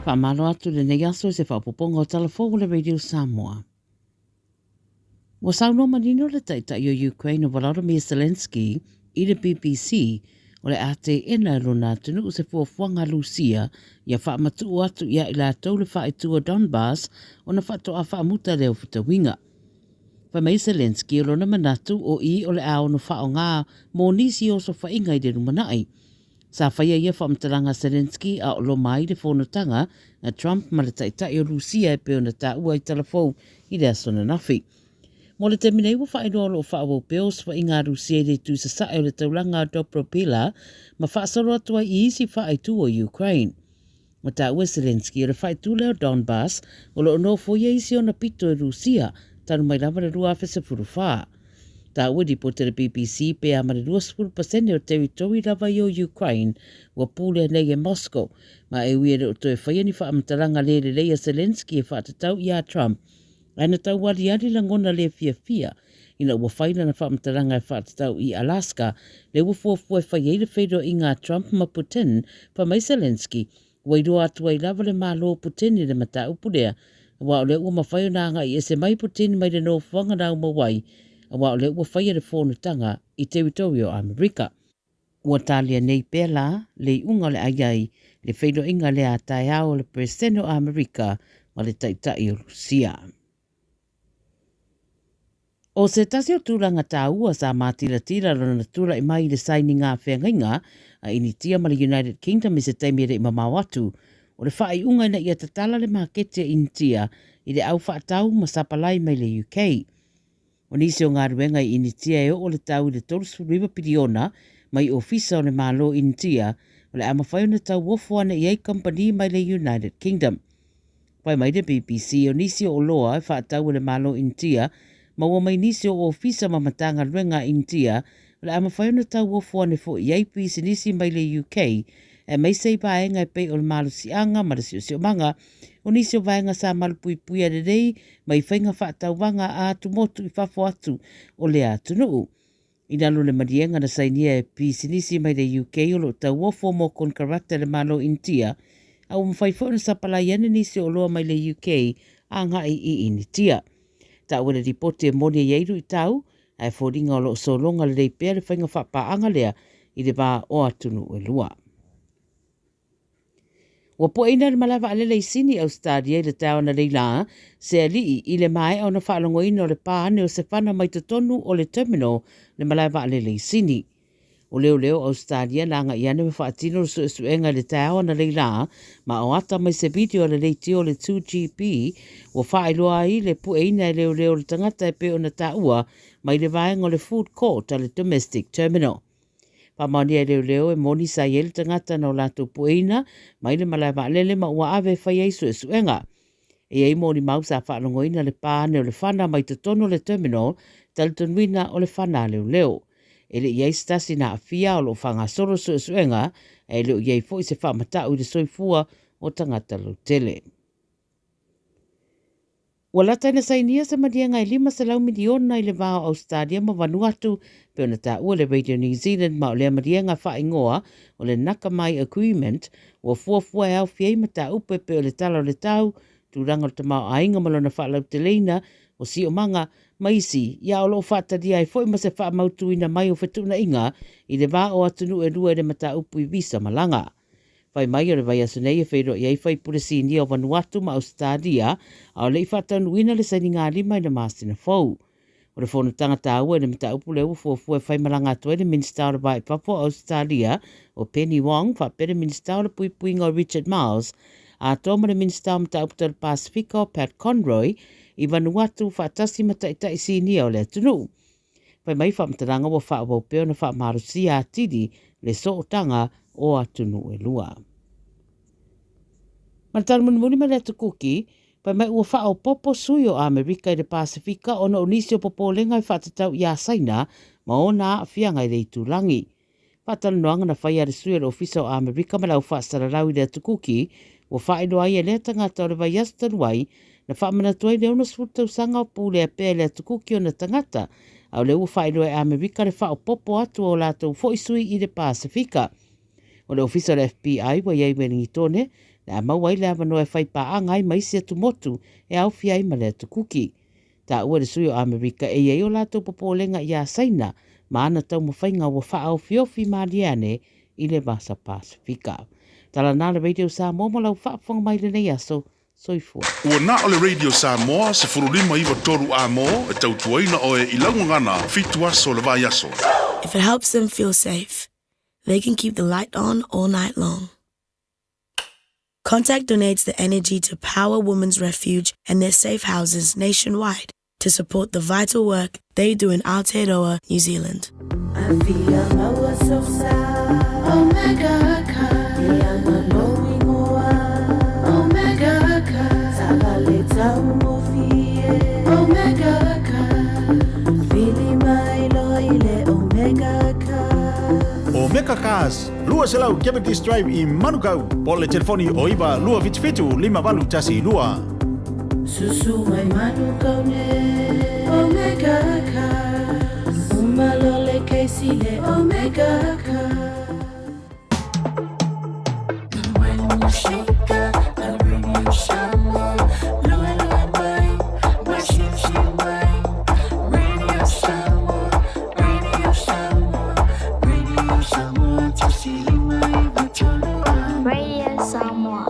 Whamalo atu le nei aso se whapoponga o talafo le Radio Samoa. Wa sauno manino le taitai o Ukraine o Volodymyr Zelensky i le BBC o le ate ena rona tunu o se fuafuanga Lucia ia whaamatu atu ia ila tau le whaetua Donbass o na whato a whaamuta leo whitawinga. Whamei Zelensky o lona manatu o i o le ao no whao ngā mō nisi o so whainga i de rumanai. Sa whaia ia whaamtaranga Zelensky a o lo mai le whonotanga na Trump ma le taitai o Lucia e peo na tā ua i talafou i le asona nafi. Mo le teminei wa whaeroa o whaawau peos wa inga Lucia le tu sa sae o le taulanga Dobropila ma whaasaro atua i isi whaetu o Ukraine. Ma tā ua Zelensky o le whaetu leo Donbass o lo ono foia isi o na pito e Lucia tanu mai lava le rua awhesa furufaa. Tā ua ripote le BBC pe a mare 20% o teritori lava i o Ukraine wa pule nei e Moscow ma e uere o toe whaia ni whaamtaranga le leia Zelensky e whaatatau i a Trump. Aina tau wari ari langona le fia ina ua whaina na whaamtaranga e whaatatau i Alaska le ua fuafua e whaia i le whaido i ngā Trump ma Putin pa mai Zelensky wa i roa atua i lava le malo Putin i le mata upulea wa o le ua mawhaio na nga i ese mai Putin mai le no whanga nao mawai wa o le ua whaia le whonutanga i teritorio Amerika. Ua talia nei pēla le unga le aiai le whaido inga le a tai ao le preseno Amerika ma le taitai o Rusia. O se tasi o tūranga tā ua sa mātira rona tūra i mai le saini ngā whengainga a initia ma le United Kingdom i se taimere i mamau atu o le whaai unga ina ia tatala le māketia initia i le au whaatau ma sapalai mai le UK. O nisi o ngā ruenga i initia e o le tau i le tolusu riba piriona mai ofisa o le malo initia o le amawhai o na tau wofuana i ei company mai le United Kingdom. Pai mai le BBC o nisi o loa e whaatau o le malo initia ma ua mai nisi o ofisa ma matanga ruenga initia o le amawhai o na tau wofuana fo i ei pisi nisi mai le UK e mai sei paenga e pei o le malo sianga ma le sio manga o nisi o vaenga sa malupui pui a rei mai whainga whaatau wanga a tumotu i whafo atu o le atunuu. I nalo le marienga na sainia e pisinisi mai le UK o lo tau wofo mo kon karakta le malo intia a umwhaifo na sapala iane nisi o loa mai le UK a ngai i initia. Ta ua le ripote e moni e eiru i tau a e fōringa o lo solonga le rei pēr le whainga whapaanga lea i le wā o atunu e lua. Wa po ina le malawa alele i sini Australia i le tau na leila se alii i le mai au na whaalongo ina o le pāne o se whana mai tonu o le terminal le malawa alele i sini. O leo Australia langa i ane me whaatino suenga le tau na leila ma o ata mai se video le leiti o le 2GP o whaeloa i le pu eina leo le tangata e pe o na taua mai le vaenga o le food court a le domestic terminal. Pamani e leo e moni sa iele tangata na o lato pueina, mai le malawa alele ma ua ave whai eisu e suenga. E ei moni mau sa whaanongoina le pāne o le whana mai te tono le terminal, taltonwina o le whana leo. E le iei stasi na awhia o lo whanga soro su e suenga, e leo iei fo i se whamatau i le soifua o tangata lo tele. Ua lata ina sainia sa marianga i 5 miliona i le vāo Australia ma Vanuatu pe ona tā ua le Radio New Zealand ma o le marianga whaingoa o le Nakamai Agreement ua fuafua e au fiei ma tā upe pe o le tala o le tau tūranga o tamau ainga malona whaalau te leina o si o manga maisi ia o lo whaataria e foi ma se whaamautu ina mai o whetuna inga i le vāo atunu e rua e le mata upu i visa malanga. Whai mai o le vai asunei e whairo i ei whai puresi ni o Vanuatu ma Australia a o le i whaatanu ina le saini ngā lima i le māsina fau. O le whono tangata ua e le mita upu le ufuafua e whai malanga atua e le Minista o le vai Papua Australia o Penny Wong whapere Minista o le puipuinga o Richard Miles a toma le Minista o mita upu le Pasifika o Pat Conroy i Vanuatu whaatasi mata ita i sini o le atunu. Whai mai whamtaranga wa whaawau peo na whaamarusia a tidi le sootanga o atunu e lua. Mataru muni ma le atu kuki, pai mai ua whao popo sui o Amerika i le Pasifika o na unisi o popo lenga i whatatau i a saina ma o na whianga i le itulangi. Whatalu noanga na whai are sui o le ofisa o Amerika ma lau whaasaralau i le atu kuki, ua whaedo ai e le tangata o le vai astaruai na whaamana tuai le una swutau sanga o pule a pēle atu kuki o na tangata au le ua whaedo e Amerika le whao popo atu o lātou fo sui i le Pasifika. O le ofisa o le FBI wa iei wengi tone Le maua i le avano e whaipaanga ai maisi atu motu e au fia i male atu kuki. Ta ua le sui o Amerika e iei o lato popolenga i a saina ma ana tau mawhainga wa wha au fiofi maariane i le Masa Pasifika. Tala nā le Radio Samoa mo lau whaafanga mai le nei aso soifua. Ua na o le Radio Samoa se furulima iwa toru a mo e tautuaina o e ilaungangana fitu aso le vai aso. If it helps them feel safe, they can keep the light on all night long. Contact donates the energy to Power Women's Refuge and their safe houses nationwide to support the vital work they do in Aotearoa, New Zealand. Omega Cars, lua selau Cavendish Drive i Manukau. Pole telefoni o iwa lua fitu lima valu tasi lua. Susu mai Manukau ne Omega Cars. Umalole keisi le Omega Cars. When you shake up the radio Samoa, lua lua mai, washing mai, radio Samoa, radio Samoa, radio Samoa, tasili mai vatolo. Radio Samoa.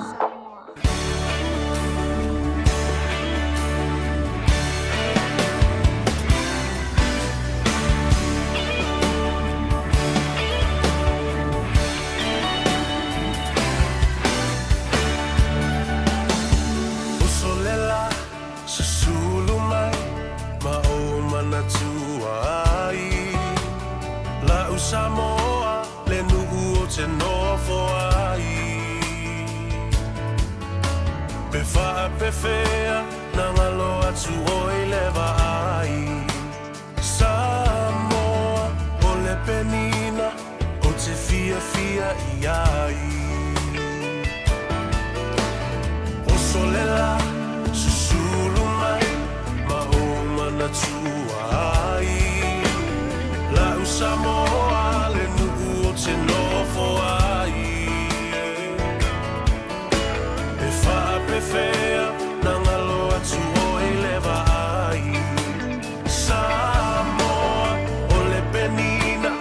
Samoa, le nu'u o te nofo ai. Pe wha pe whea, na ngalo atu o i lewa ai. Samoa, o le penina, o te fia fia i ai. O solela, susulu mai, ma o mana tua ai. La u Samoa, le nu'u o te nofo ai. Pe wha pe whea, na ngalo atu o i lewa ai. Samoa, o le penina,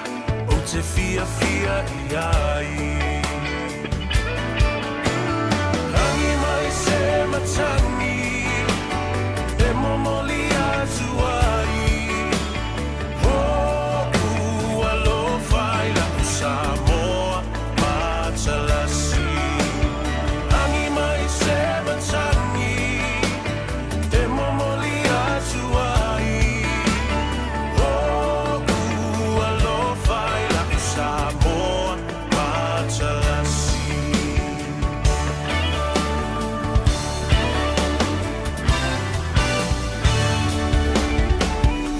o te fia fia i ai. Hangi mai se matangi, e momoli atu ai. Samoa, Matalasi. Hangi mai se matangi, e momoli atu ai. Hoku alofai la Samoa, Matalasi.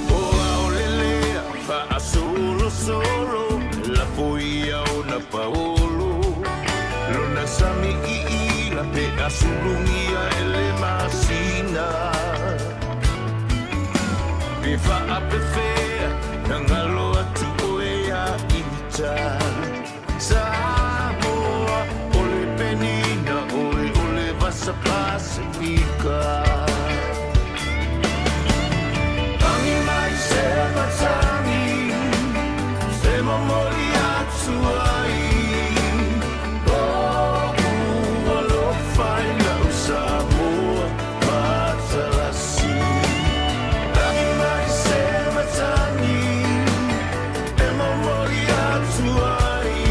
O aolelea, fa solo solo. La poia o na paolo Lona sami i la pe asulungia ele masina Pe wha ape whea na ngalo atu oea imita Samoa o le penina o le vasa pasifika Tangi mai se matangi Se momoli atu ai Oku alofai la Samoa Matalasi Tangi mai se matangi E momoli atu ai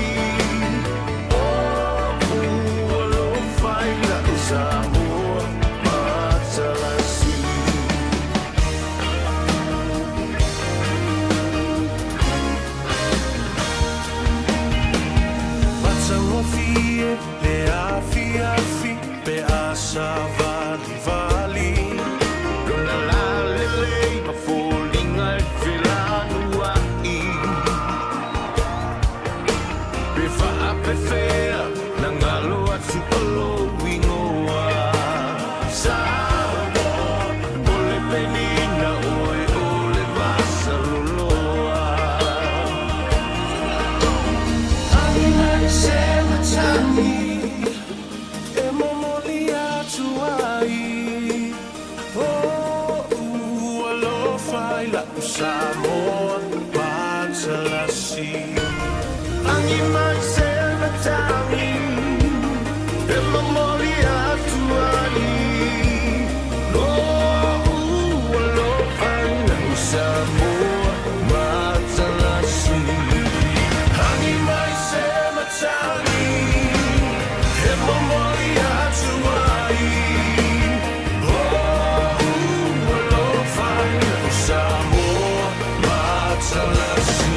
Oku alofai la Samoa Matalasi Matangofie, le afi afi, pe asa vali vali. Lona la lele, ma folinga e whelanua i. Pe wha pe whea, na ngalo atu olo wingoa. Samoa, o le penina oe o le vasa loloa. Se matangi, e Angi mai se matangi e mamori atuani lo lo faina Samoa matalasi Angi mai se matangi e mamori atuani lo lo faina Samoa matalasi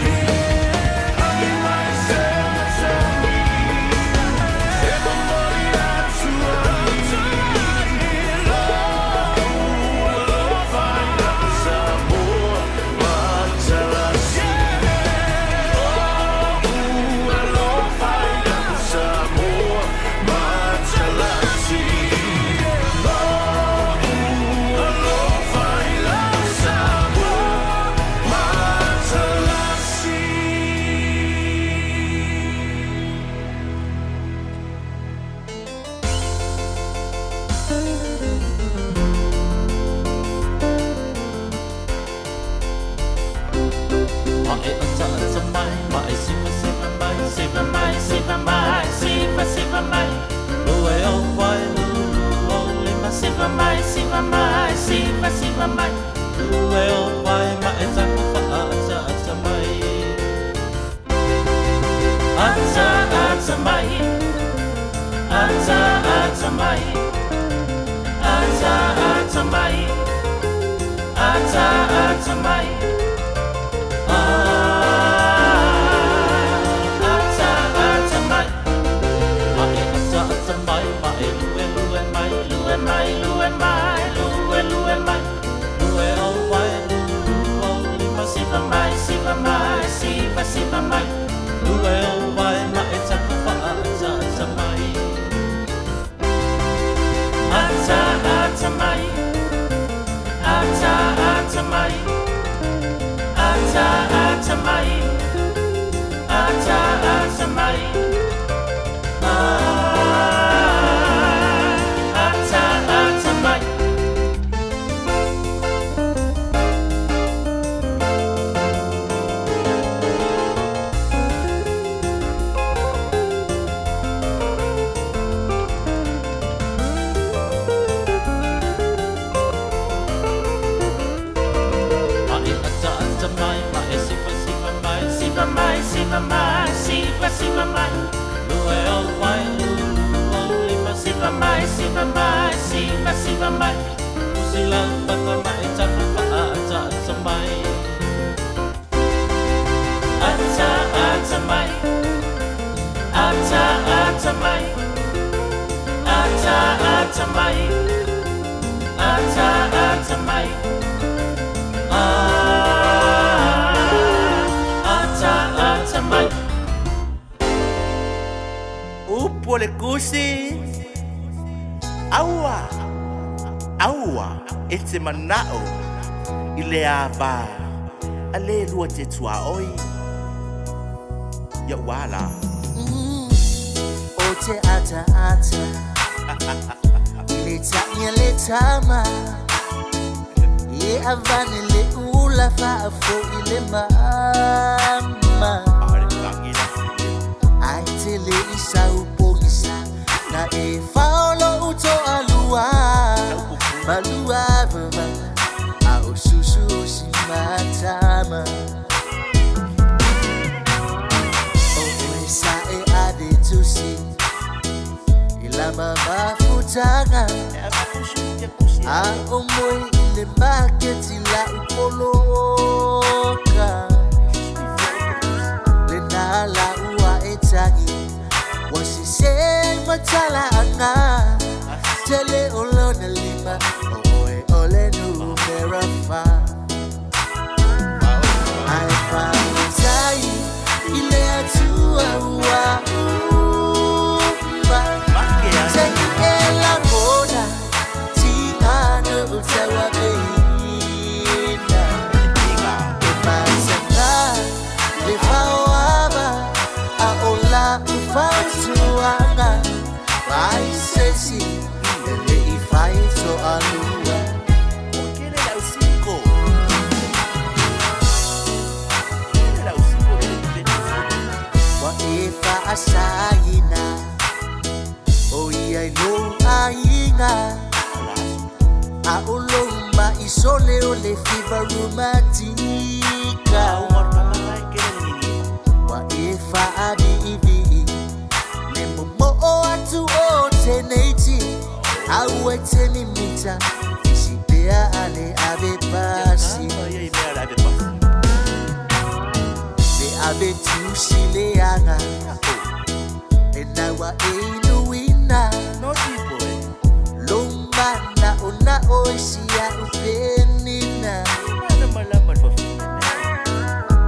Upole kusi Aua Aua Ete manao Ile ava Ale lua te tua oi Ya wala O te ata ata Ile tanya le tama Ye avane le ula faafo ile mama Aitele isa upogisa Na e faolo uto alua Malua vava Ao susu si matama O esa e ade tusi Ila mama futanga A omoi ile maketi la upoloka Le nala ua etagi Wasise matala anga Tele olona lima Oe ole numera fa Ai fa tai Ile atua ua umba Teki ela mona Tingana utawa beina Emasanga Le fawaba Aola ufautuanga Vai sesi Ele ifaito alua Okele la usiku Okele la usiku wa e fa asaina o ia no ainga a ulomba isole o le fiba romantica wa e fa abibi le momo o atu o teneti au eteni mita isipea ale abepasi Abe tushile yanga Enawa einuina Lomba na ona oishia upenina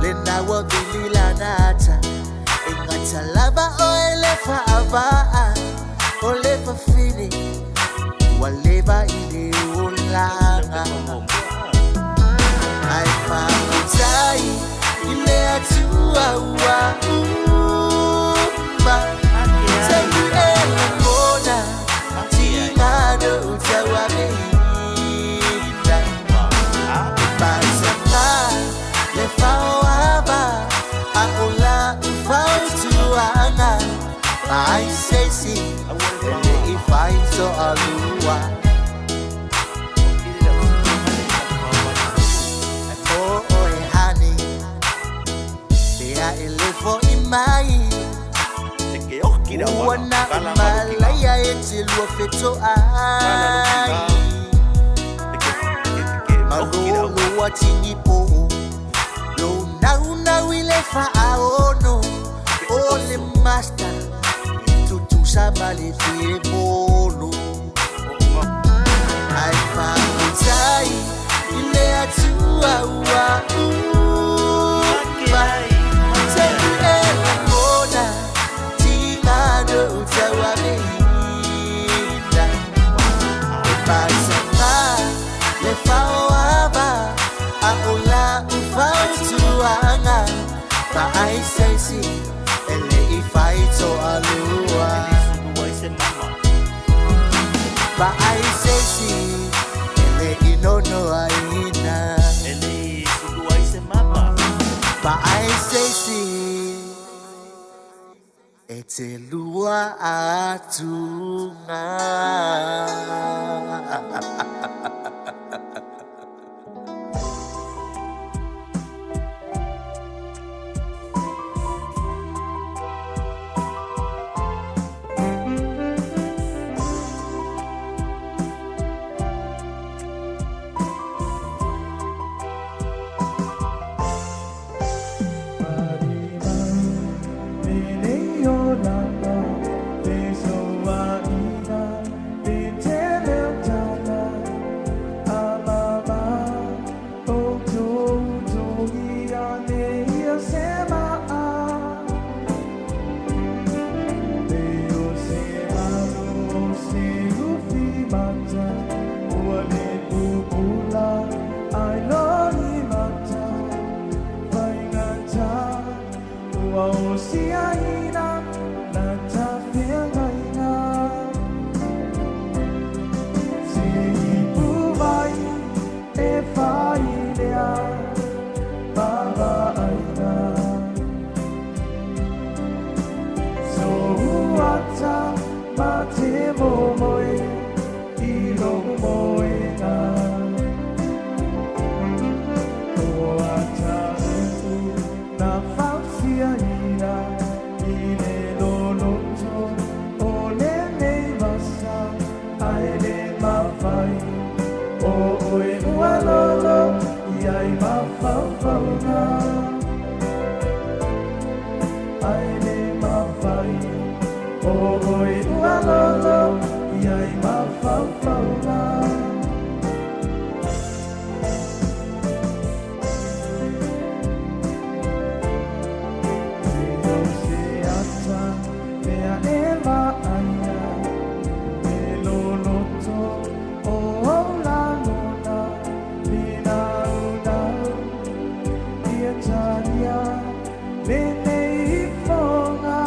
Lenawa vilila nata Engata lava oelefa avaa Olefa fini Waleva ile ulanga Aifa utai ile atua wa umba Tayu ele mona Tingado utawa mehinda Basaka le fawaba Aola ufautuanga Aisesi ele ifaito alua Elefo imai Wana malaya etilwa feto ai Marolo watinipo Lo nauna wilefa aono Ole master Tutusa male fie bolo Aifa utai Ile atua wa Utawa mehinda Basaka le fawaba Aola ufautuanga Ba aisesi ele ifaito alua Ba aisesi ele inono aina Ba aisesi Etelua atunga Bene ifonga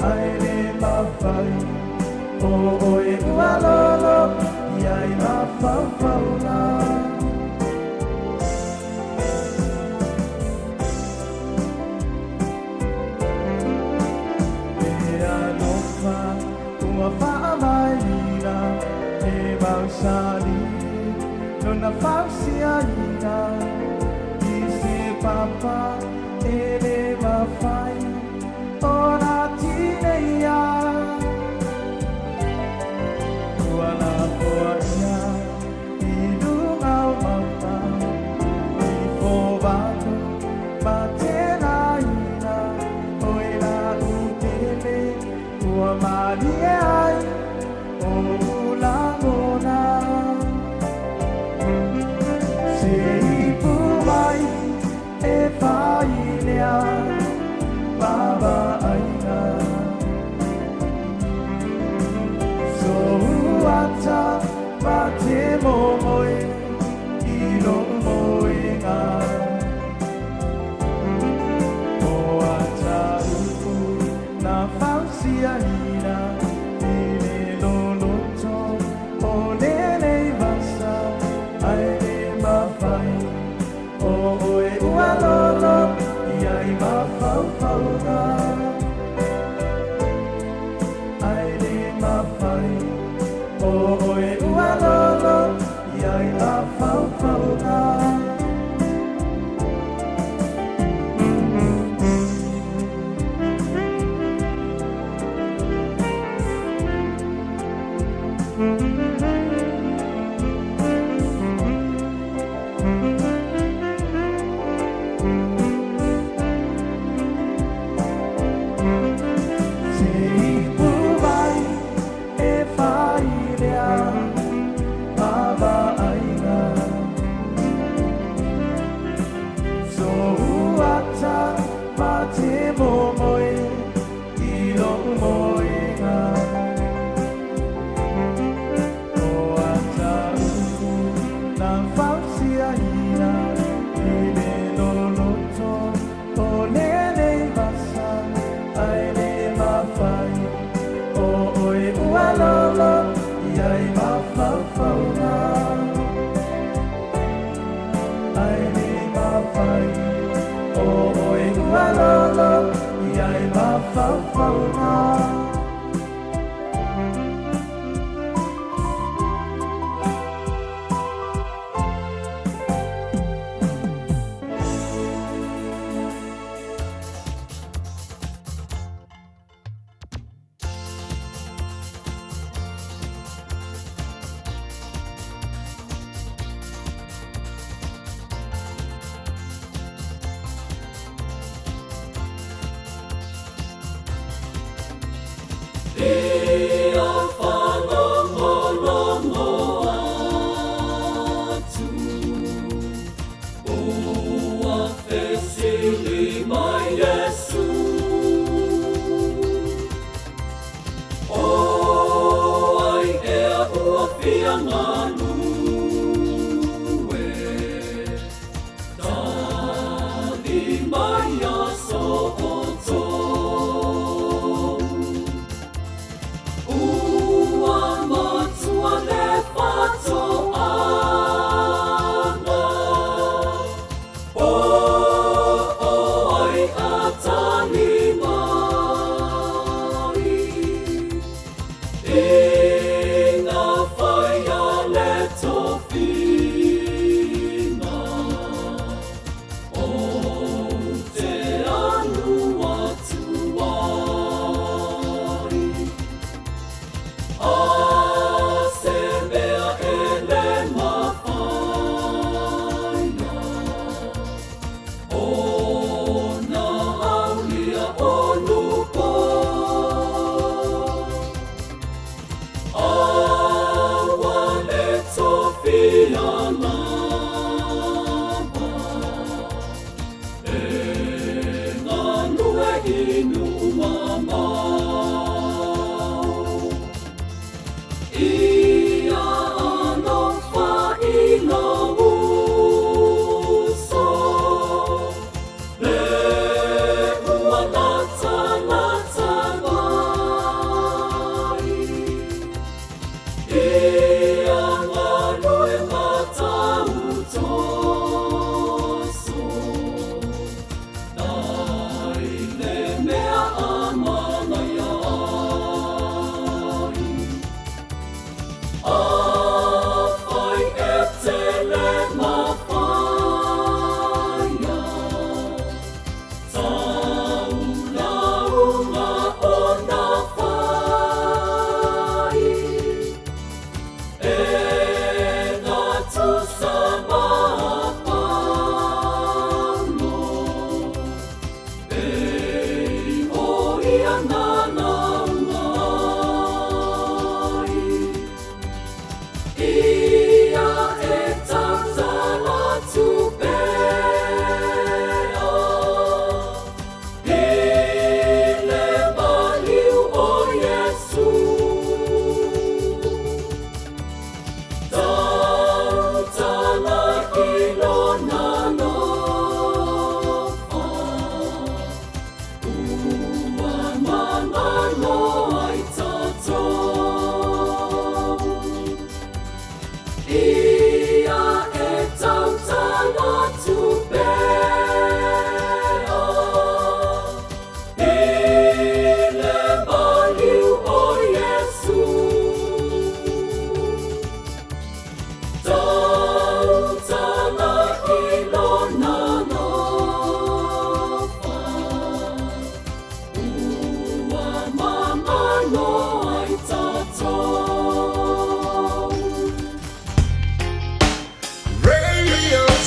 ai le mawhai o oe ualolo iai mawhawhauna e alofa ua whaamaina e mausani nona whausiaina i se papa e le mawhai o nā tineia ua nā poa ia i lungau mauta i fōwatu ma tēnā ina o e nā utele ua mali e ai o ulangona se ipu mai e whai lea Baba aina so ata ma te moe I lo moenga o ata uku na whausia ina I le loloto o lele vasa ai le mawhai o oe ualolo Iai mawhawhauna Ai le mawhai O oe ualolo Iai mawhawhauna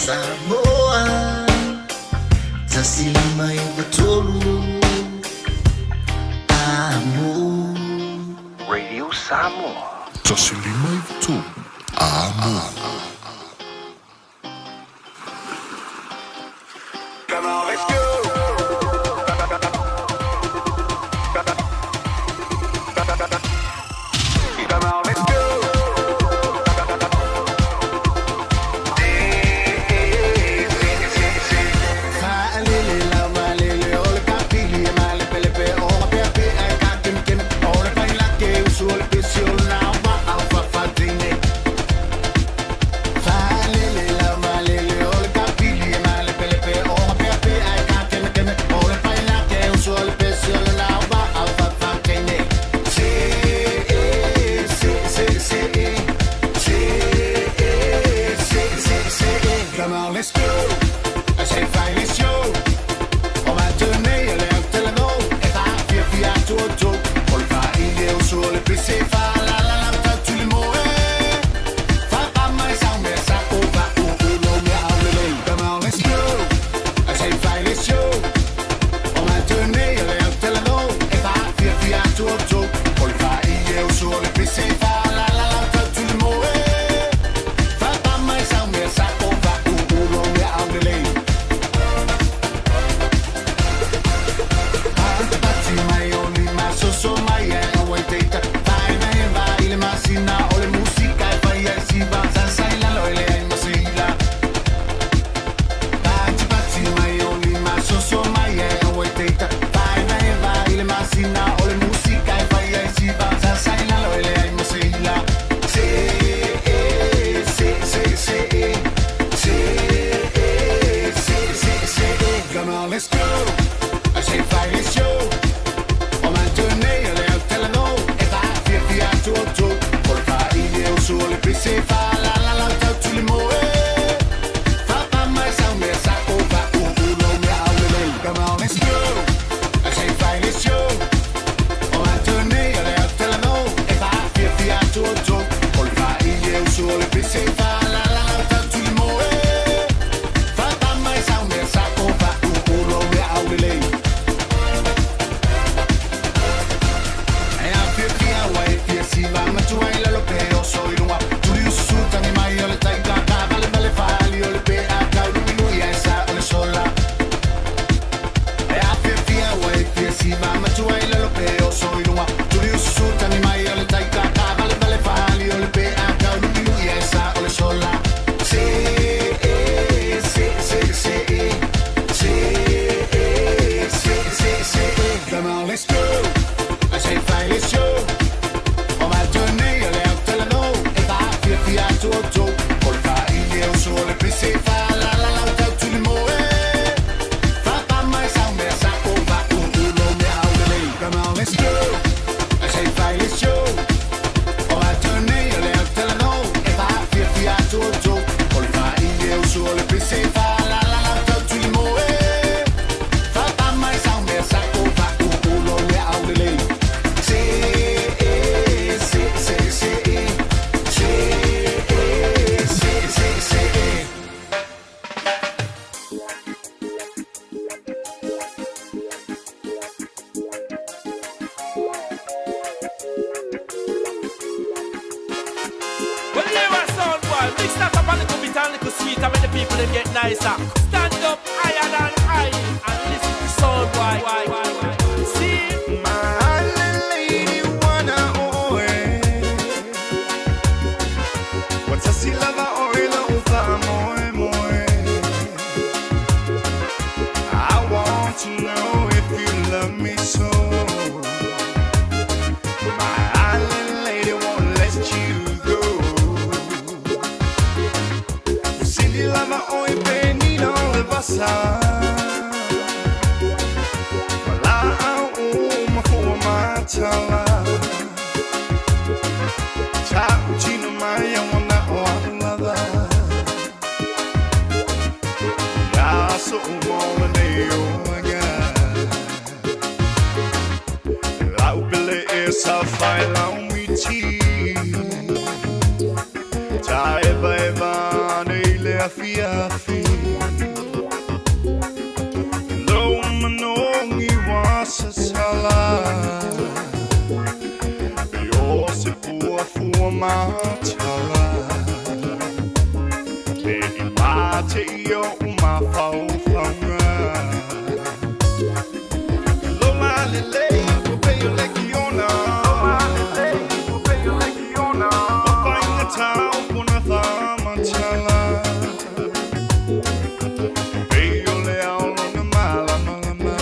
Samoa Tasilima ibatolu Amo Radio Samoa. Tasilima tu. Amo. Come on, let's go. Come on, let's go. fiafi Lo manongi wasa sala Yo se pua fua matala Te imate yo uma fau fanga Lo malele Upeyo lekiona Wapainga tau kuna thama chala Upeyo leo lona mala malama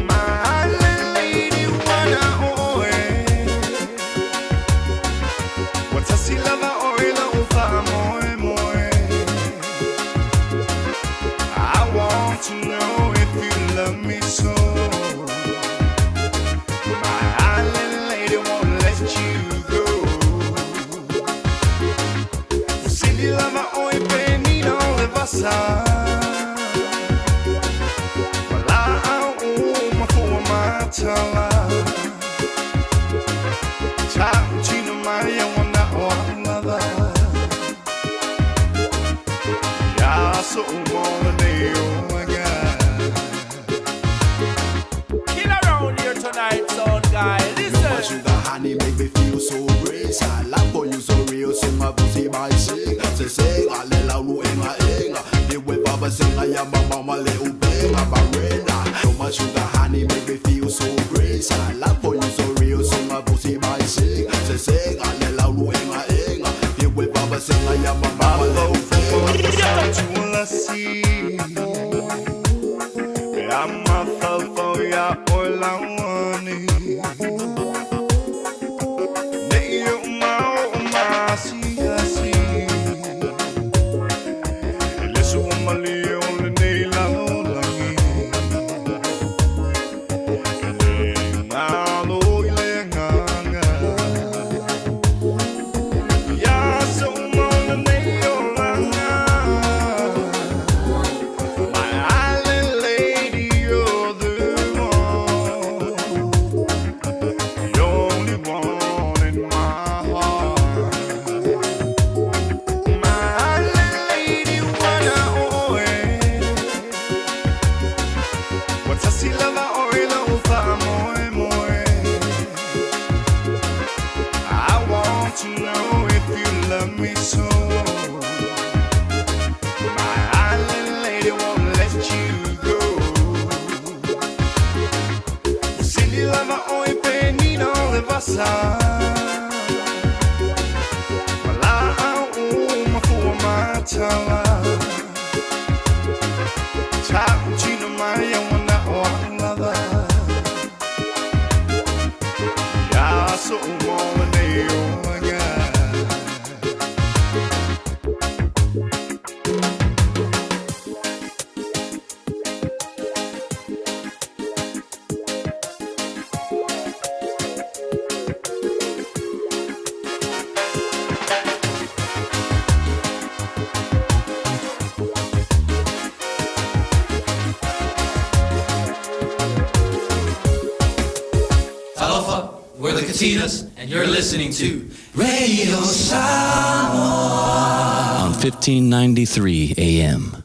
My lady wana oe Watasi lava oe la ufa moe moe I want to know if you love me so My island lady won't let you go Silly lava oi penino le vasa Wala au mafua matala Cha chino maya wana oanada Ya so umona neo Kill around here tonight, son guy. Listen. Sugar honey make me feel so great. I love for you so real, so my pussy my sing. Say sing, I let out lu in my inga. The way Baba sing, I am my mama little bang, I'm a renda. So my sugar honey make me feel so great. I love for you so real, so my pussy my sing. Say sing, I let out lu in my inga. The way Baba sing, I am my mama little bang. Chula si Ama fafo ya olawani Neyo ma si asi Lesu umali ole neila olangi Ngalo ile nganga Ya so umali neyo langa My island lady, you're the one, the only one in my heart. My island lady, wana oe, watasi lava oe la ufa moe moe. I want to know if you love me so. My island lady won't let you go. Silly lava oi penino le vasa. Wala au mafua matala. Cha chino maya wana oanada. Ya so umona neo aga. Talofa, we're the Katinas, and you're listening to Radio Samoa on 1593 AM.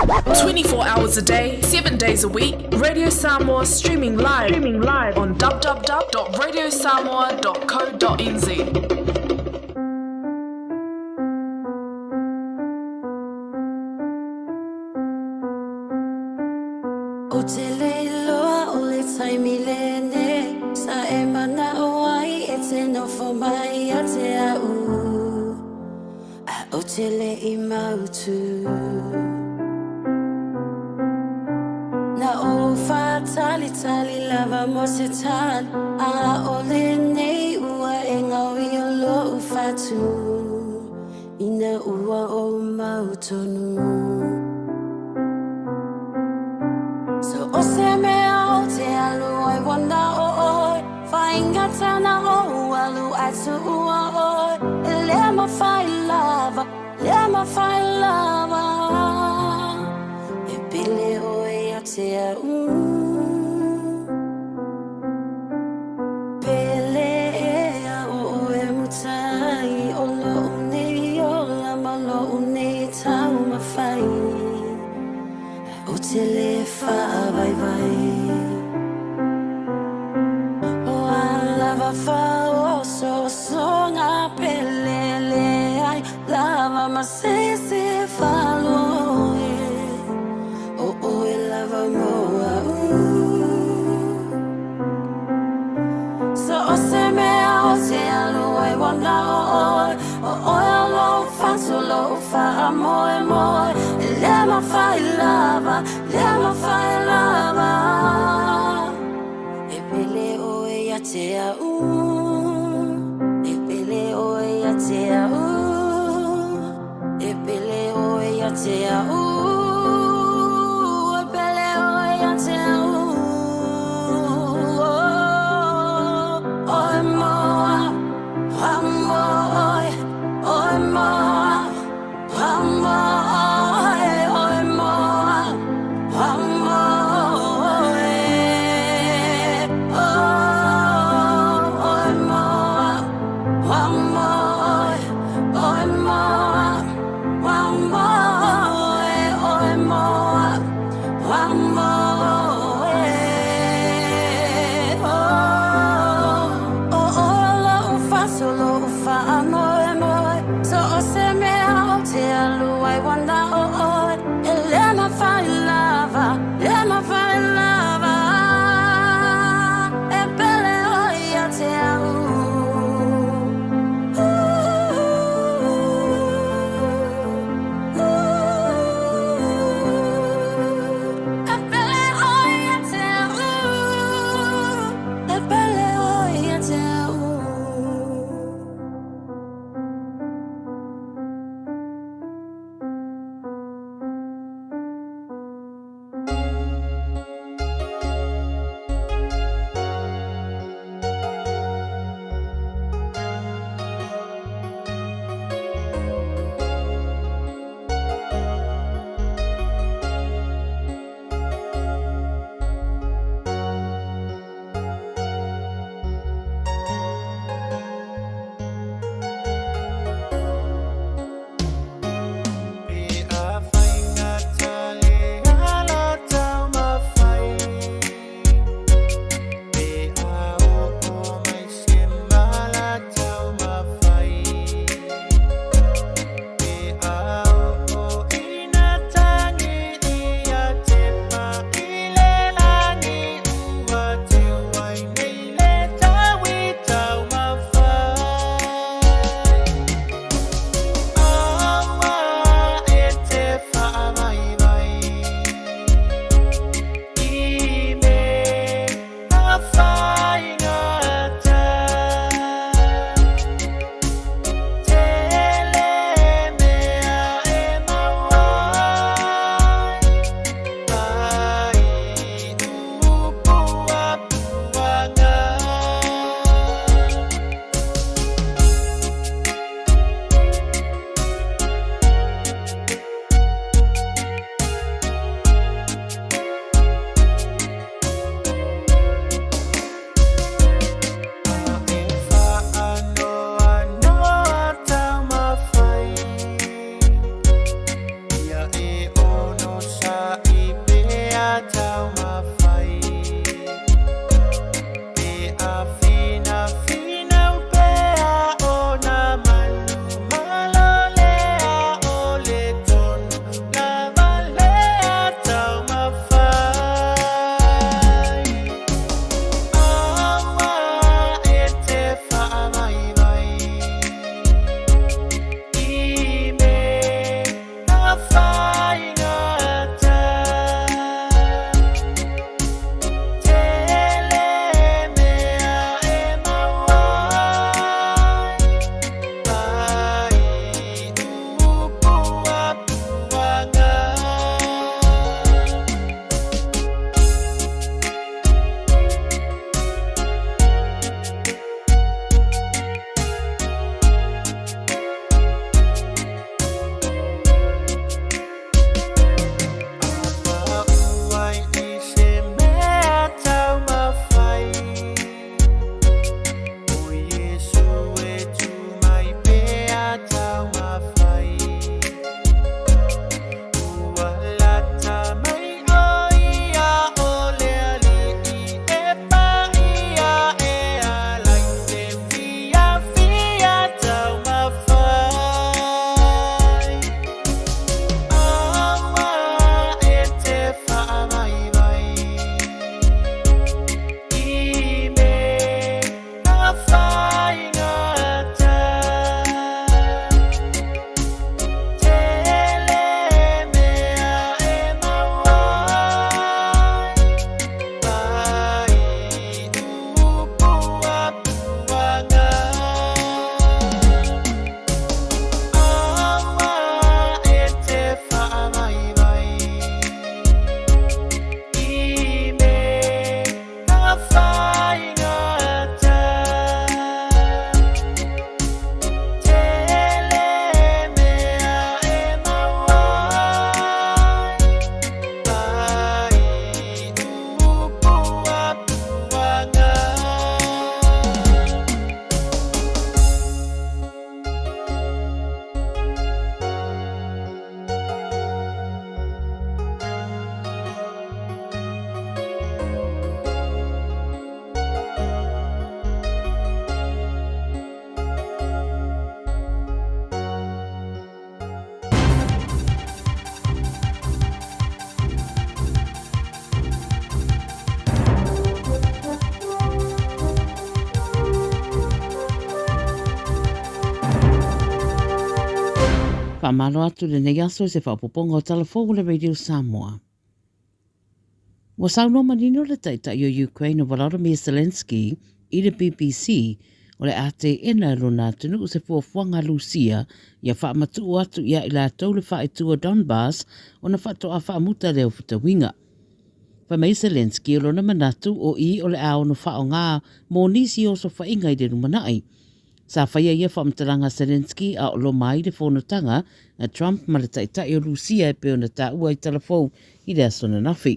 24 hours a day, 7 days a week. Radio Samoa streaming live on www.radiosamoa.co.nz. O te leiloa o le taimi lene, sa e mana o ai e te nofo mai a te au, a o te le I mautu. Na o fa tali tali lava mo se tali, a o le nei ua e ngau I o lo u fatu, ina ua o mautonu. So o se mea o te alu ai wanda o oi, whainga tana o alu ai tu ua oi, e lea ma whai lava, e pile oi a te au. Pele ea o e mutai, o lo nei o lama lo nei tau ma whai. O te le whaavai vai, o a lava wha o so ngā pelele ai, lava ma se whaloe, o e lava moa So o se mea o te alu e wana o alo whanso lo wha moe moe, le ma whai lava, e pele oe a te au, e pele oe a te au, e pele oe a te au, e pele oe a te au. Oe moa, wa moe, oe moa, wa moe, oe moa, wa moe, oe moa, wa moe, oe moa, wa moe, oe moa, wa moe, solo fa moe moe, so o se mea o te alu ai wanda o oi, e le ma whai lava, e pele oi a te au. E pele oi a te au, e pele oi a te au. Whamalo atu le nei aso se whapoponga o talafou le Radio Samoa. Wa sauno manino le taita i o Ukraine o Volodymyr Zelensky i le BBC o le ate ena lona tunu se fuafuanga Lucia ia whaamatu atu ia i la tau le whaetua Donbass o na whatoa whaamuta leo futawinga. Whamei Zelensky o lona manatu o i o le ao no whao ngā mō nisi o so whainga i le rumanai. Sa whaia ia whaamtaranga Zelensky a o lo mai le whonotanga a Trump ma le taitai o Lucia e peo na ta ua i talafou i le asona nafi.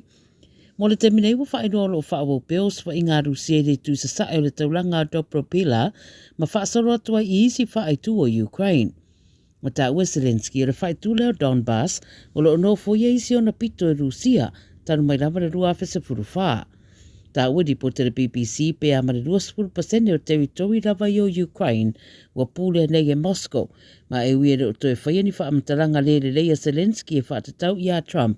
Mo le teminei wa whaeroa lo whaao peo swa i ngā Lucia i le tu sa sae o le taulanga Dobropila ma whaasaro atua i isi whaaitu o Ukraine. Ma ta ua Zelensky o le whaetu leo Donbass o lo no foia isi o na pito e Lucia tanu mai lava le rua awhese furufaa. Ta ua di pote le BBC pe a mare 2% o teritori lava i o Ukraine wa pule nei e Moscow ma e ui e o toe whaia ni whaamtaranga le le leia Zelensky e whaatatau i a Trump.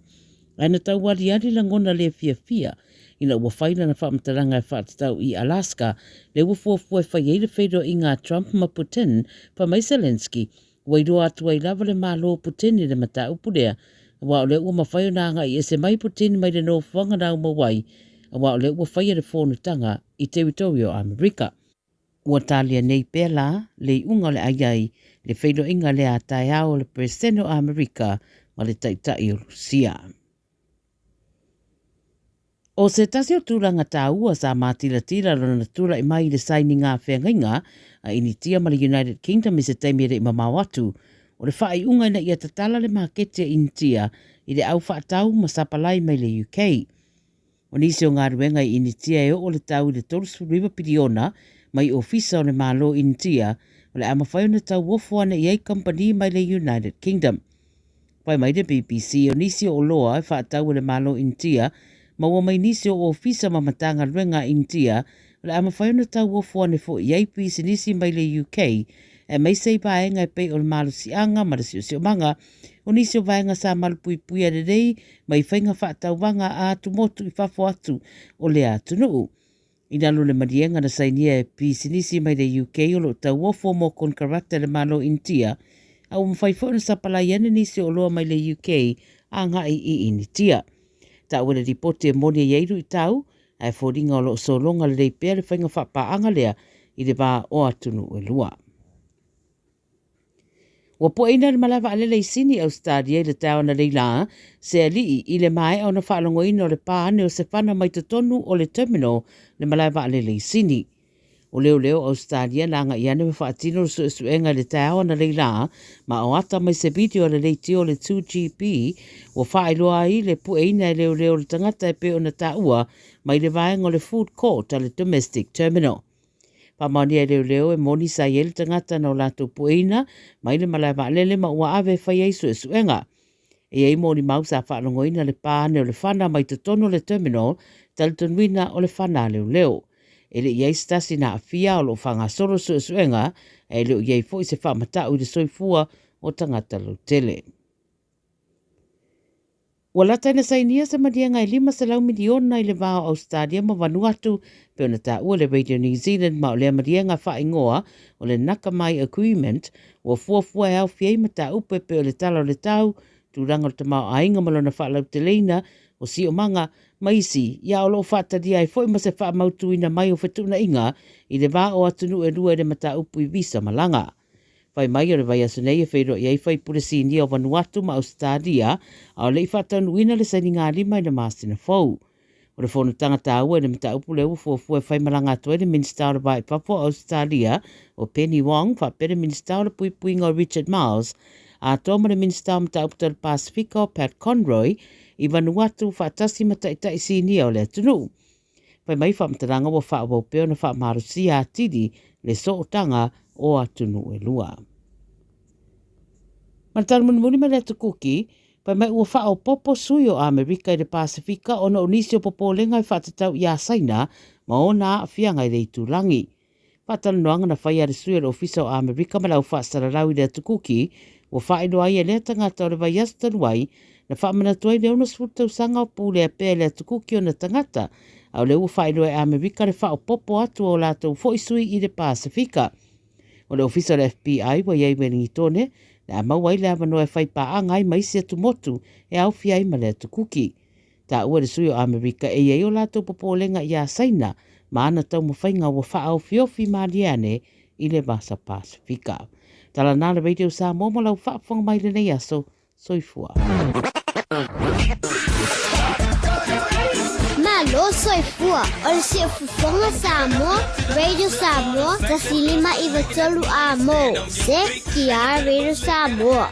Aina tau wari ari langona le fia ina ua whaina na whaamtaranga e whaatatau i Alaska le ufuafua e whaia i le whaido i ngā Trump ma Putin pa mai Zelensky wa i roa atua i lava le malo Putin i le mata upulea wa o le ua mawhaio nanga i ese mai Putin mai le no whanga nau mawai wa o le ua whaia le whonutanga i territorio Amerika. Ua talia nei pela le unga le aiai le whaido inga le a tai au le preseno Amerika ma le taitai o Lucia. O se tasi o tūranga tā ua sa mātila lona tūra i mai le saini ngā whengainga a initia ma le United Kingdom i se teimere i mamau atu o le whaai unga ina ia tatala le makete initia i le au whaatau ma sapalai mai le UK. O nisi o ngā ruenga i initia e o le tau i le tolusu riwa piriona mai ofisa o le malo initia o le amawhai o na tau wofuana i ei company mai le United Kingdom. Pai mai le BBC o nisi o loa e whaatau o le malo initia ma ua mai nisi o ofisa ma matanga ruenga initia o le amawhai o na tau wofuana fo i ei pisi nisi mai le UK e mai sei paenga e pei o le malo sianga ma le sio manga o nisi o vaenga sa malupui pui ade rei mai whainga whaatau wanga a tumotu i whafo atu o le atunuu. I nalo le marienga na sainia e pisi nisi mai le UK o lo tau wofo mo kon karate le malo intia a umwhaifo na sapala iane nisi o loa mai le UK a ngai i initia. Ta ua ripoti e moni e ieiru i tau a e fōringa o lo solonga le reipea le whainga whapaanga lea i le wā o atunu e lua. Wa po ina le malawa alele i sini Australia i le tau na leila se alii i le mai au na whaalongo ina o le pāne o se whana mai tonu o le terminal le malawa alele i sini. O leo Australia nanga iane me whaatino suenga le tau na leila ma o ata mai se video le leiti o le 2GP o whaailoa i le pu eina e leo le tangata e pe o na taua mai le vaenga o le food court a le domestic terminal. Pamani e leo e moni sa iele tangata na o lato pueina, mai le malaiwa alele ma ua ave whai eisu e suenga. E ei moni mau sa whaanongoina le pāne o le whana mai te tono le terminal, talitonwina o le whana leo. E le iei stasi na awhia o lo whanga soro su e suenga, e leo iei fo i se whamatau i le soifua o tangata lo tele. Walata ina sainia sa madianga i 5 miliona i le vāo Australia ma Vanuatu pe ona tā ua le Radio New Zealand ma o le madianga whaingoa o le Nakamai Agreement o fuafua e au fiei ma tā upe pe o le tala o le tau tūranga o te mao ainga malona whaalau te leina o si o manga maisi ia o lo whaataria e foi ma se whaamautuina mai o whetuna inga i le vāo atunu e rua e le mata upu i visa malanga. Whai mai o le vai asu nei e whairo i ei whai puresi ni o Vanuatu ma Australia a o le i whatanu ina le saini ngā lima i le māsina fau. O le whonu tangata ua le mita upu le ufuafua e whai malanga atua le Minista o le vai papo Australia o Penny Wong whapere Minista o le puipuinga o Richard Miles a toma le Minista o mita upu le Pasifika o Pat Conroy i Vanuatu whaatasi mata i taisi ni o le atunu. Whai mai whamtaranga wa whaawau peo na whaamarusi a tidi le sootanga o atunu e lua. Marataru muni ma le atukuki, pai mai ua whao popo sui o Amerika i le Pasifika o na onisi o popo lenga i whatatau i a saina ma o na whianga i le itulangi. Whatana noanga na whai are sui o ofisa o Amerika ma lau whaasararau i le atukuki, ua whaino ai e lea tangata o le vai astaruai na whaamana tuai leo na swutau sanga o pūle a pēr le atukuki o na tangata au le ua whaino e Amerika le whao popo atu o lātou foisui i le Pasifika. O le ofisa o le FBI wa iei welingi tone, Na maua i le avano e whai paanga i maisi atu motu e au fia i male atu kuki. Ta ua le sui o Amerika e iei o lato popolenga i a saina ma ana tau mawhainga wa wha au fiofi mariane i le Masa Pasifika. Tala nā le Radio Samoa mo lau whaafong mai le nei aso soifua. Malo soifua, o le si ufufonga Samoa, Radio Samoa, tasilima i vatolu a mo. Se ki a Radio Samoa.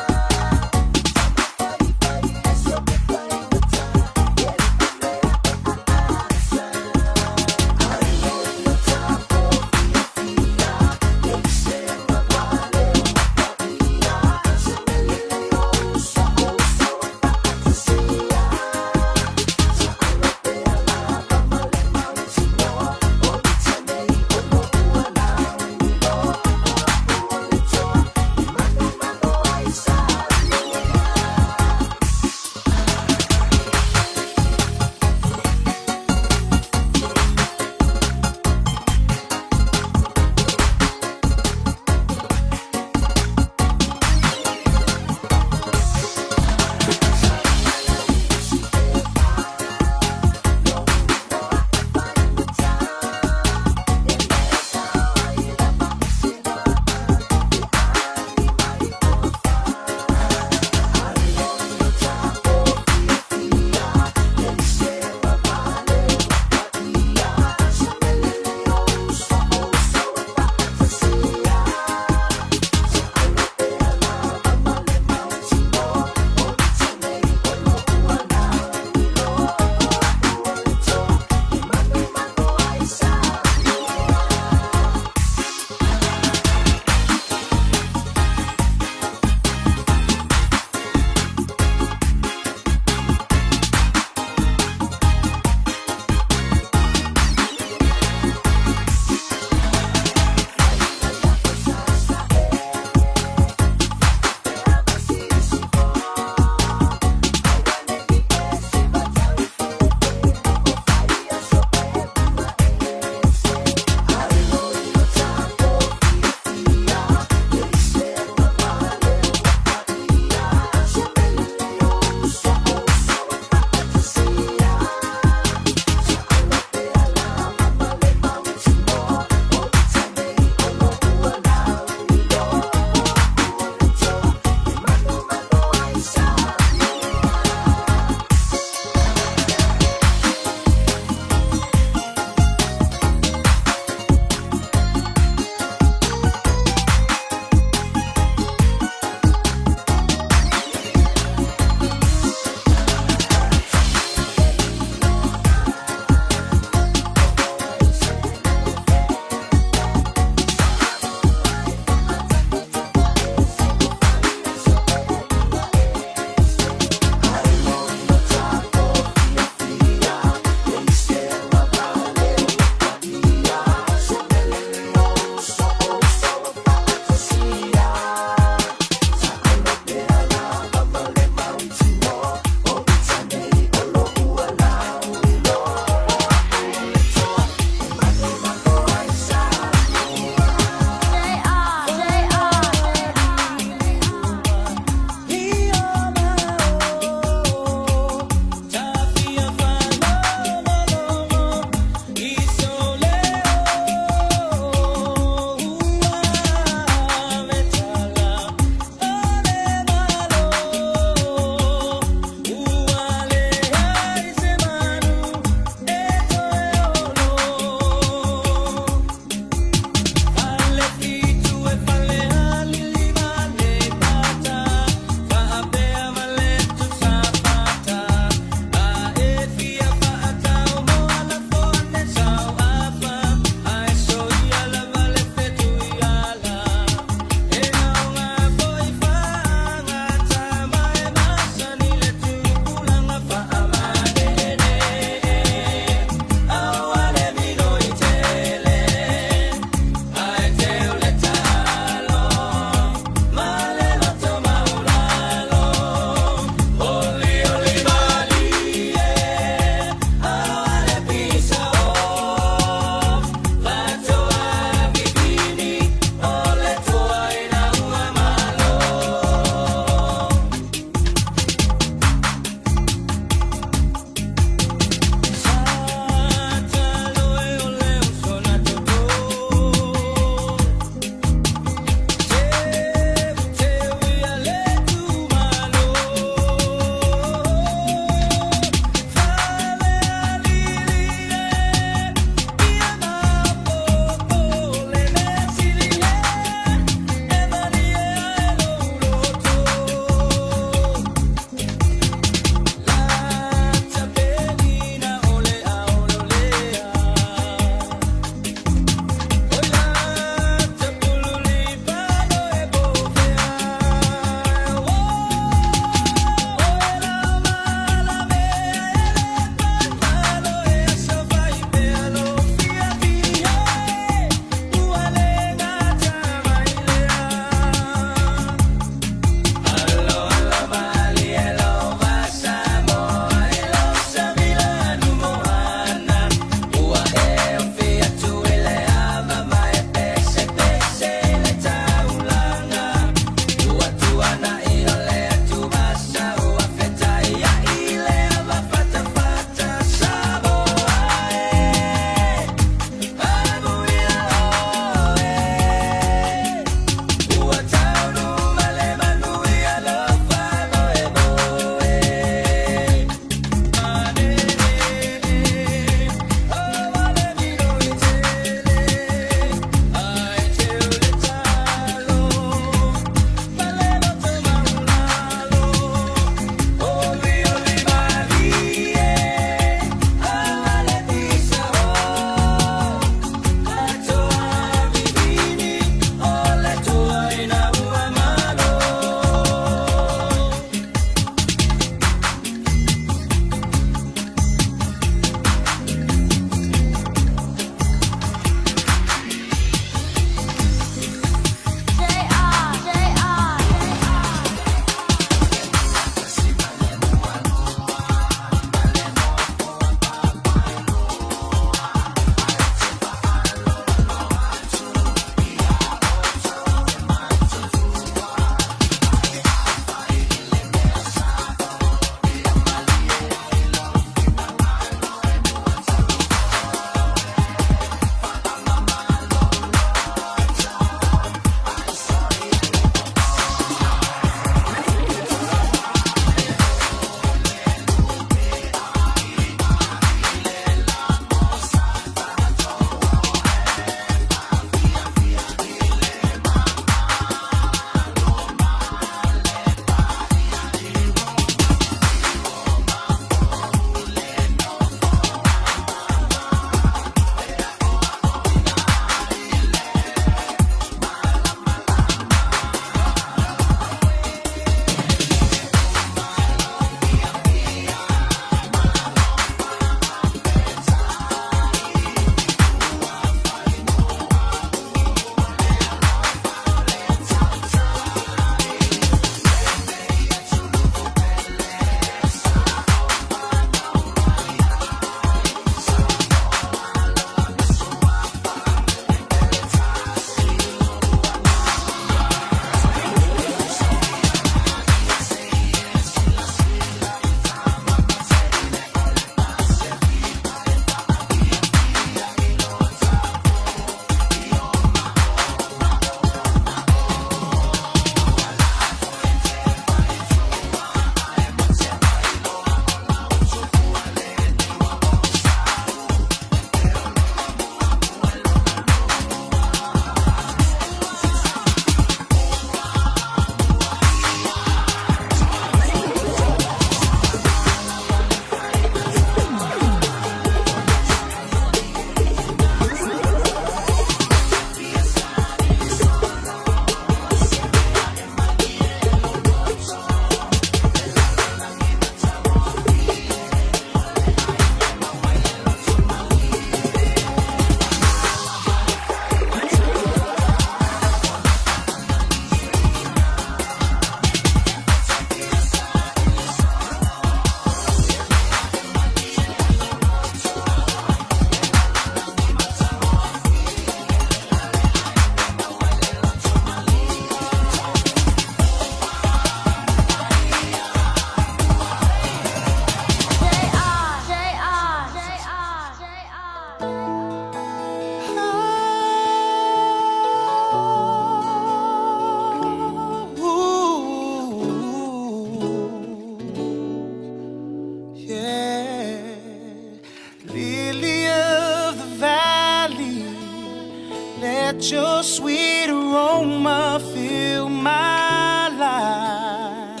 Let your sweet aroma fill my life.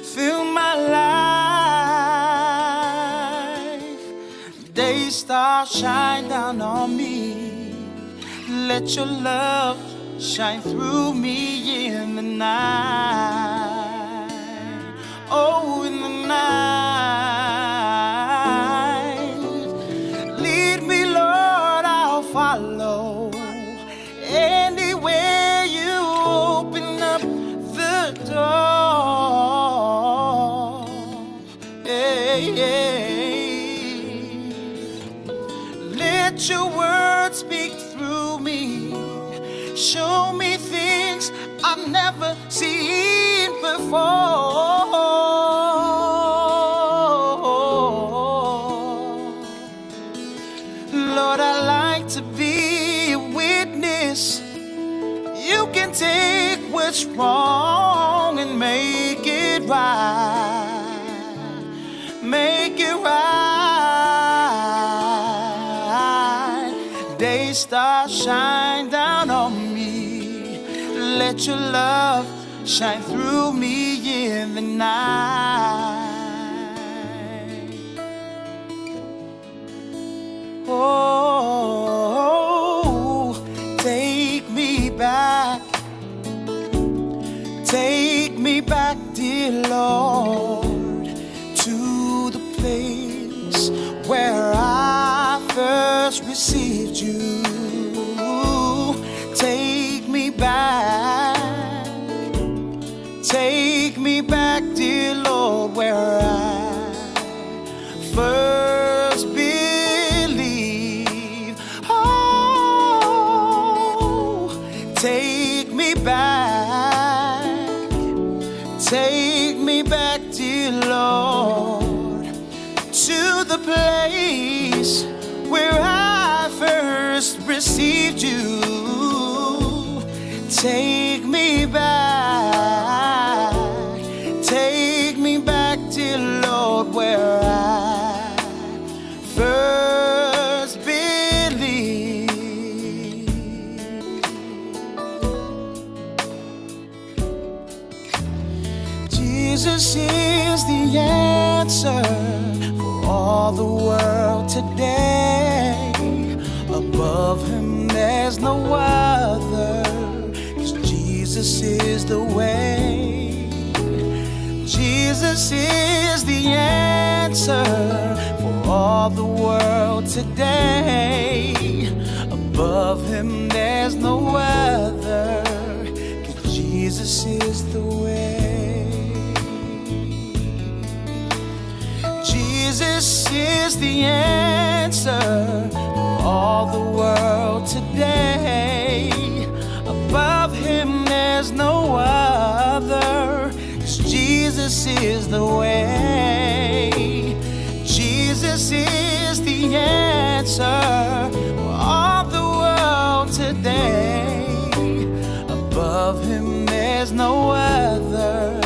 Fill my life. Day star shine down on me. Let your love shine through me in the night. Oh, in the night. Lead me, Lord, I'll follow. Anywhere you open up the door. Yeah, yeah. Let your word speak through me. Show me things I've never seen before. Lord, I like to be a witness. You can take what's wrong and make it right. Make it right. Day star shine down on me. Let your love shine through me in the night. Oh, take me back. Take me back, dear Lord, to the place where I first received you. Take me back. Take me back, dear Lord, where I first believed. Oh, take me back. Take me back, dear Lord, to the place where I first received you. Take me back. Take me back, dear Lord, where I first believed. Jesus is the answer for all the world today. Above him there's no other, 'cause Jesus is the way. Jesus is the answer for all the world today. Above him there's no other, 'cause Jesus is the way. Jesus is the answer for all the world today. Above him there's no other, 'cause Jesus is the way. Jesus is the answer for all the world today. Above him there's no other,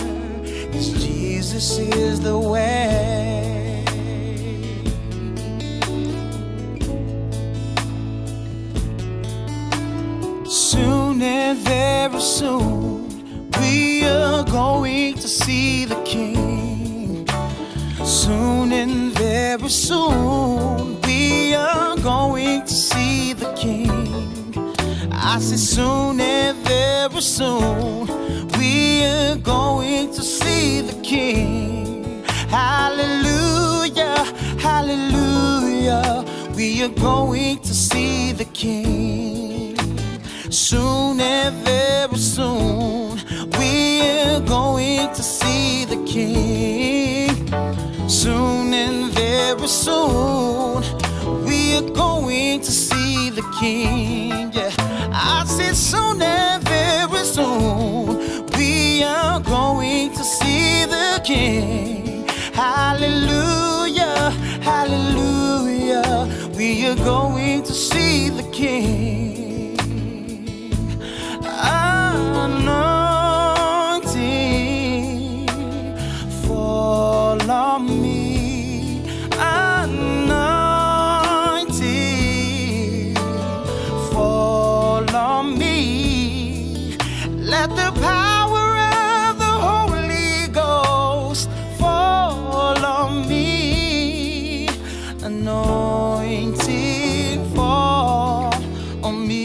'cause Jesus is the way. Soon and very soon we are going to see the King. Soon and very soon we are going to see the King. I say soon and very soon we are going to see the King. Hallelujah, hallelujah, we are going to see the King. Soon and very soon we're going to see the King. Soon and very soon we're going to see the King. Yeah, I said soon and very soon we are going to see the King. Hallelujah, hallelujah, we are going to see the King. Anointing fall on me. Anointing fall on me. Anointing fall on me.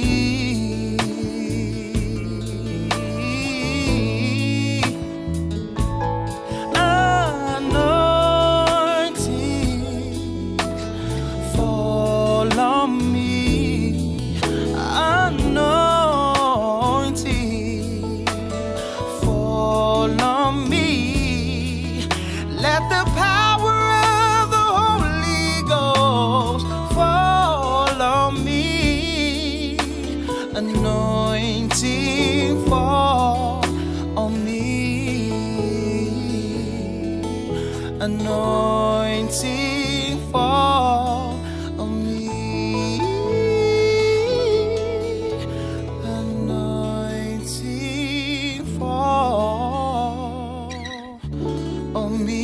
Anointing fall on me. Anointing fall on me. Let the power of the Holy Ghost fall on me. Anointing fall on me. Anointing fall on me. Anointing fall on me.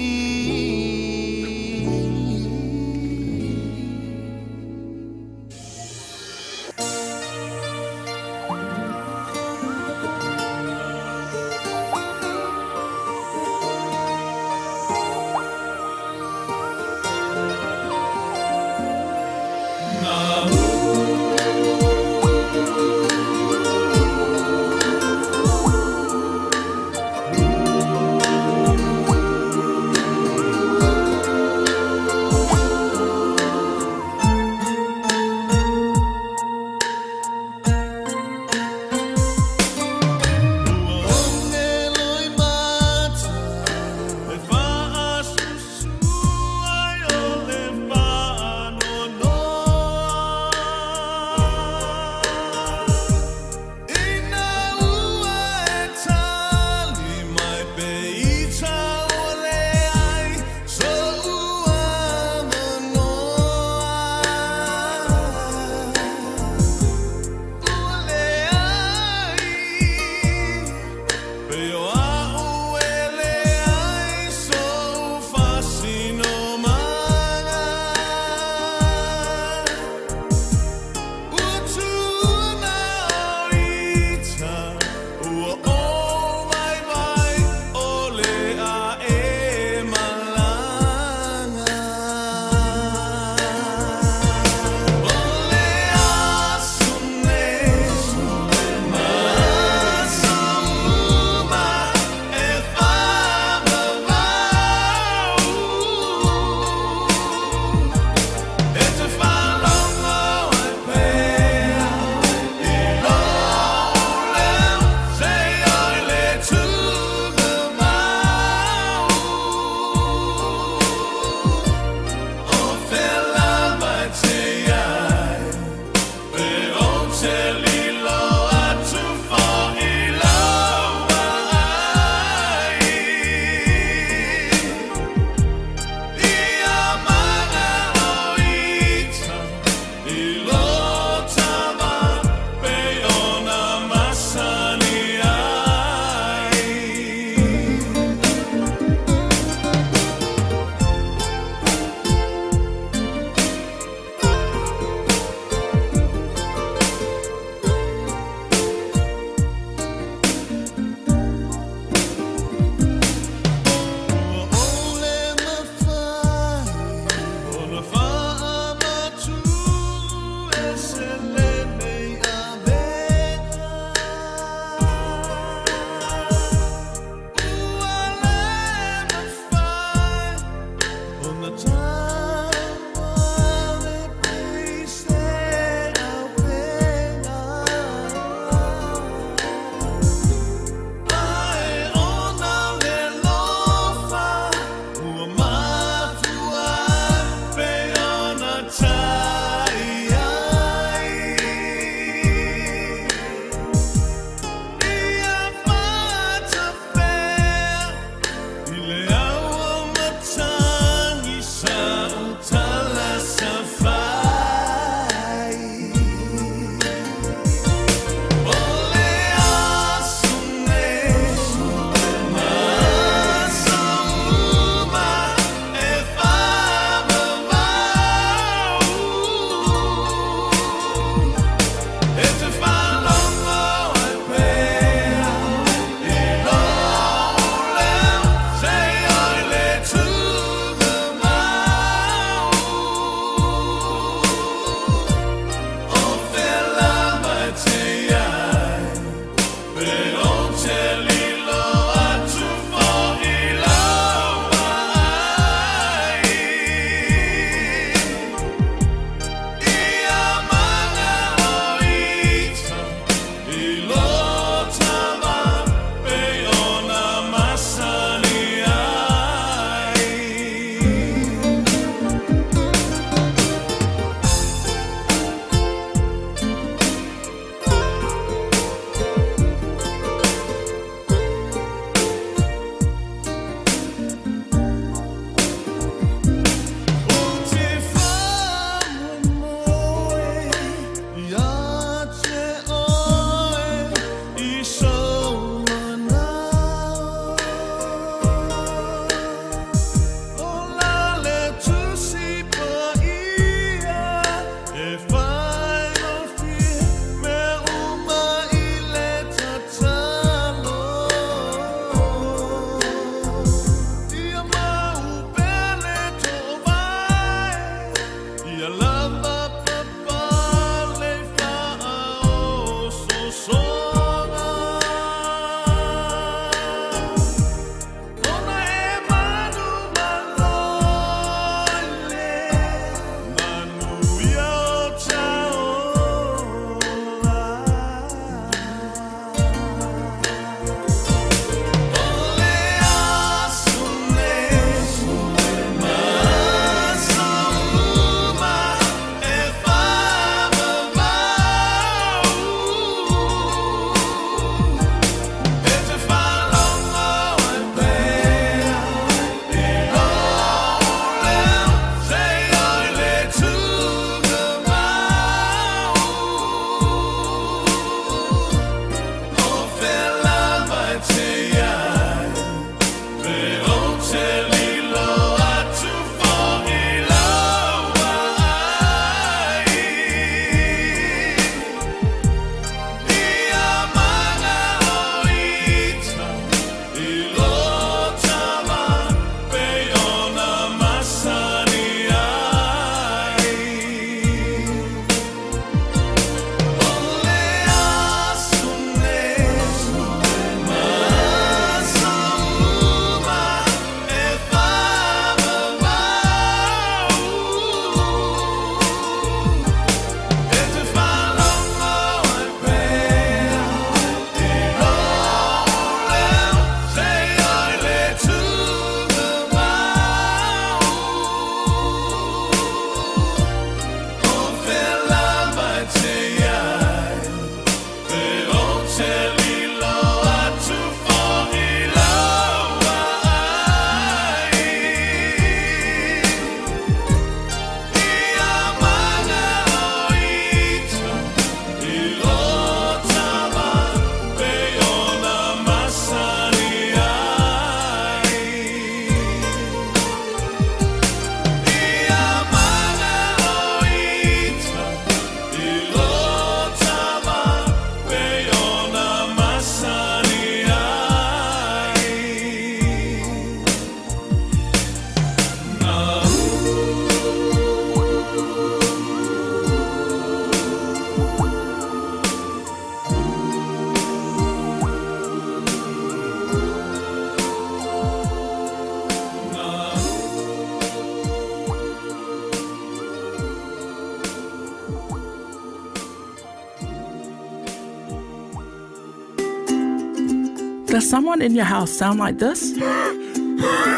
Does someone in your house sound like this?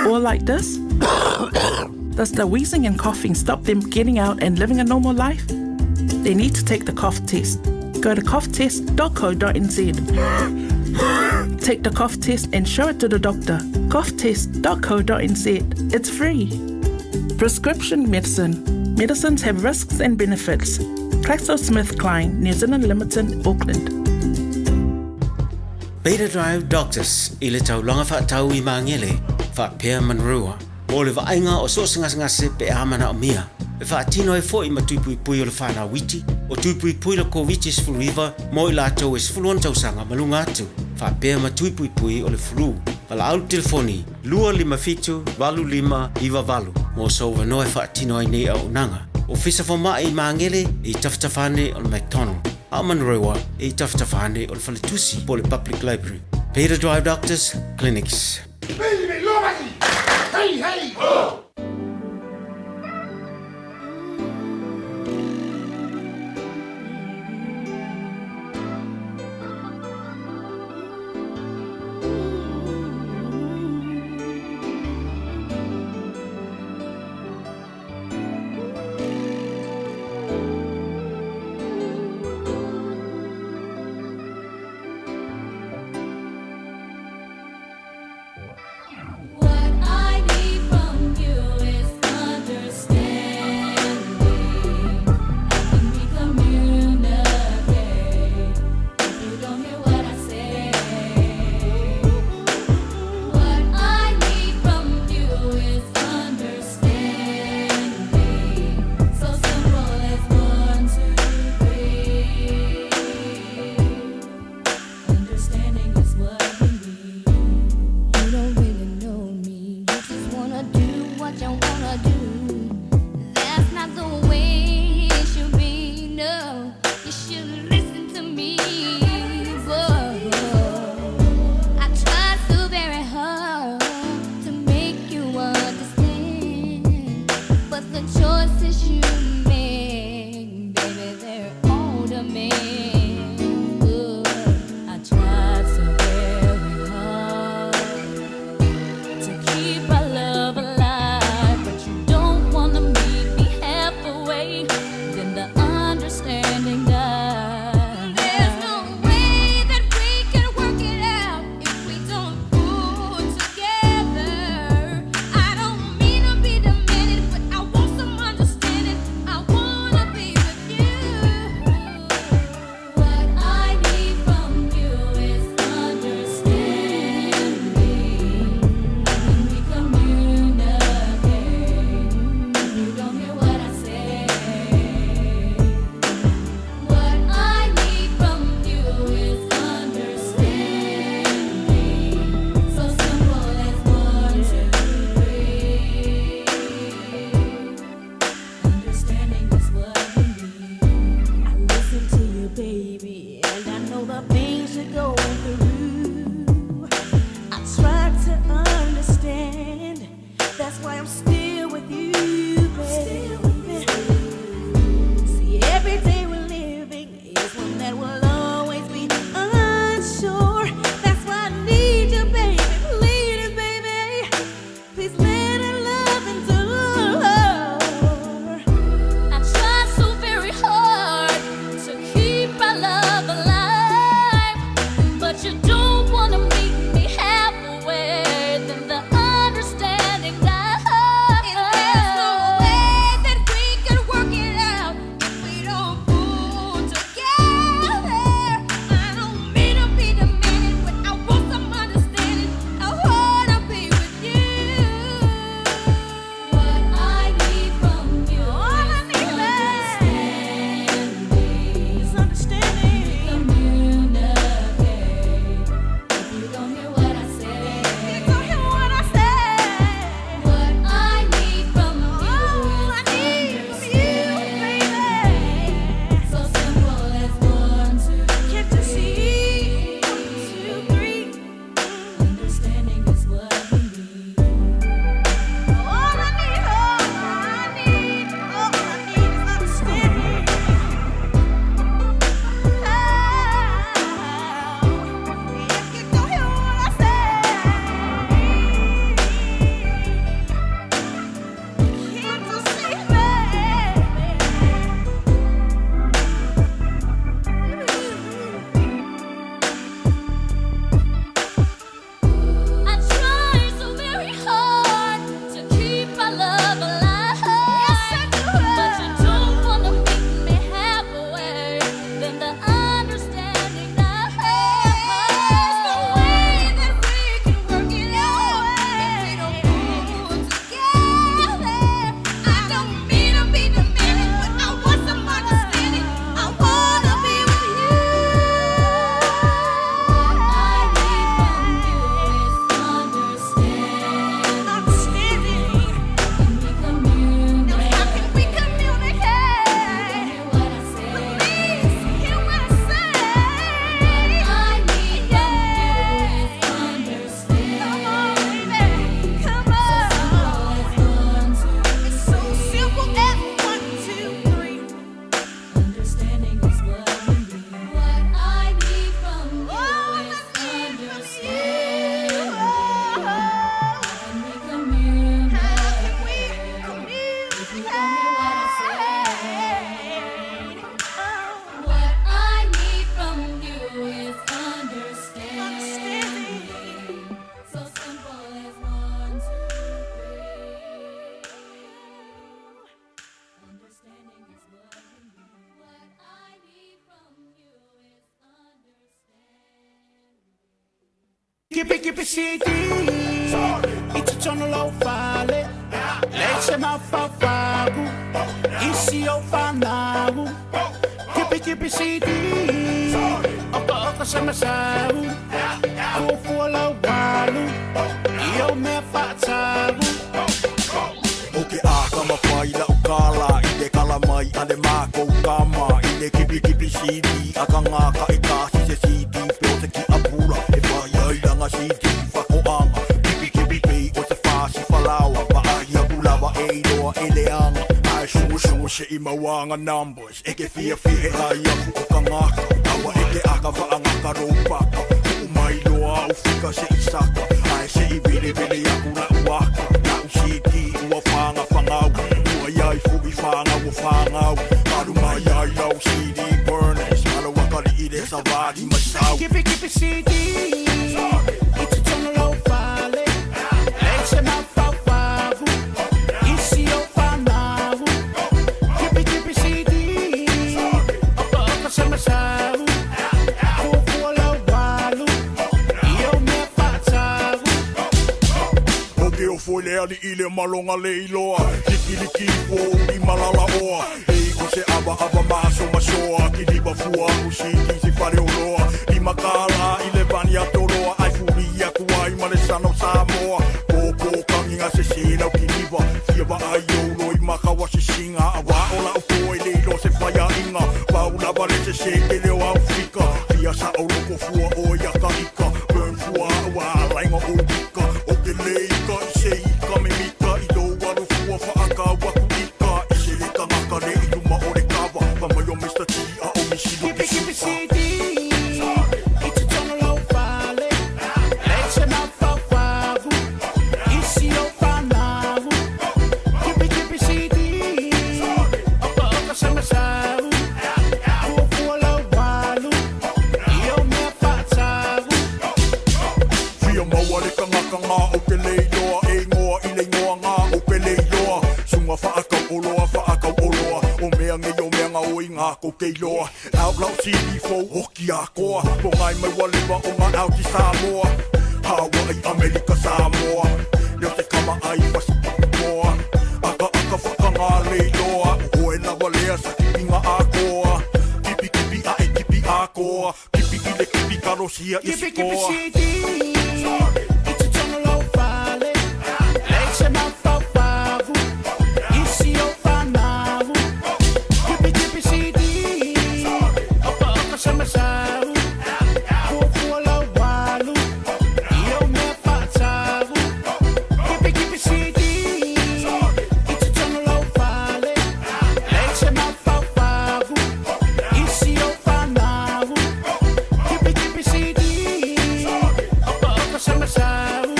Or like this? Does the wheezing and coughing stop them getting out and living a normal life? They need to take the cough test. Go to coughtest.co.nz. Take the cough test and show it to the doctor. coughtest.co.nz. It's free. Prescription medicine. Medicines have risks and benefits. GlaxoSmithKline, New Zealand Limited, Auckland. Beta Drive Doctors, i le taulanga whaatau i maangele, whaapea manrua. O le vainga o so ngase pe amana o mia. E whaatino e fo i matuipui o le whana witi, o tuipui le COVID Faiva, mo i lātou e sfuluan tausanga malunga atu. Whaapea matuipui o le flu. Pala au telefoni, 255 iwa valu. Mo so wanoe whaatino ai nei au nanga. O fisa whama i maangele i taftafane o le McDonald. A manrewa i taftafane o le Whaletusi po le Public Library. Beta Drive Doctors, Clinics. Hey, hey! Oh! Kipi CD. It's a channel of vale. Let's ma fa fagu. Isi o fanagu. Kipi CD. Oka sama sagu. Fufu la walu. Io me fatagu. Oke aka mafaila ukala. Ide kala mai ane mako kama. Ide kipi CD. Aka ngaka ikasi se CD. Peo se ki apura. E vai ai langa CD. Fakoanga. Kipi pei o se fasi falawa. Paaya kulawa e iloa eleanga. Ai shungu se imawanga numbers. Eke fia e ai aku o ngaka. Awa eke aka vaangaka ropaka. Umai loa ufika se isaka. Ai se I vili aku na uaka. Na usiki ua fanga fangau. Ua iai fugi fanga ua fangau. Karu mai ai lau CD burners. Malo wakali ide savadi masau. Kipi CD. It's a channel of vale. Let's ma fa fagu. Isi o fanagu. Kipi CD. Oka sama sagu. Fufu la walu. Io me fatagu. Oke o folea ni ile malonga leiloa. Liki fo ni malala oa. Ei ko se aba masoa. Kiliba fua usiki si fare oloa. Ni makala ile bani atoroa. Ai furia kuai male sano Samoa. Popo kanginga se sena o kiliba. Fiaba ai olo I makawa se singa. Awa ola o koe leilo se faya inga. Paula vale se seke leo Afrika. Fia sa olo ko fua o yaka ika. Burn fua wa lainga o ika. Oke leika I se ika me mika. I do waru fua fa aka waku ika. I se leka ngaka le I luma o le kawa. Pamayo Mr. T a o mishido Kipi CD. It's a channel of vale. Let's ma fa fagu. Isi o fanagu. Kipi CD. Oka sama sagu. Fufu la walu. Io me fatagu. Fia mawale kanga o ke leiloa. E ngoa I le ngoa ngā o ke leiloa. Sunga fa aka oloa. O mea nge o mea ngā o I ngā ko keiloa. Outlaw CD4 hoki a koa. Po ngai mai walewa o ngā auti Samoa. Hawaii, Amerika, Samoa. Leo te kama ai Pacific-moa. Aka whaka ngā leiloa. O e lawa lea sa kipi ngā a koa. Kipi a e kipi a koa. Kipi I le kipi karosia I Kipi skoa. CD. It's a channel of vale. Let's ma fa fagu. Isi o fanagu. Kipi CD. Oka sama sagu. Fufu la walu. Io me fatagu. Kipi CD. It's a channel of vale. Let's ma fa fagu. Isi o fanagu. Kipi CD. Oka sama sagu.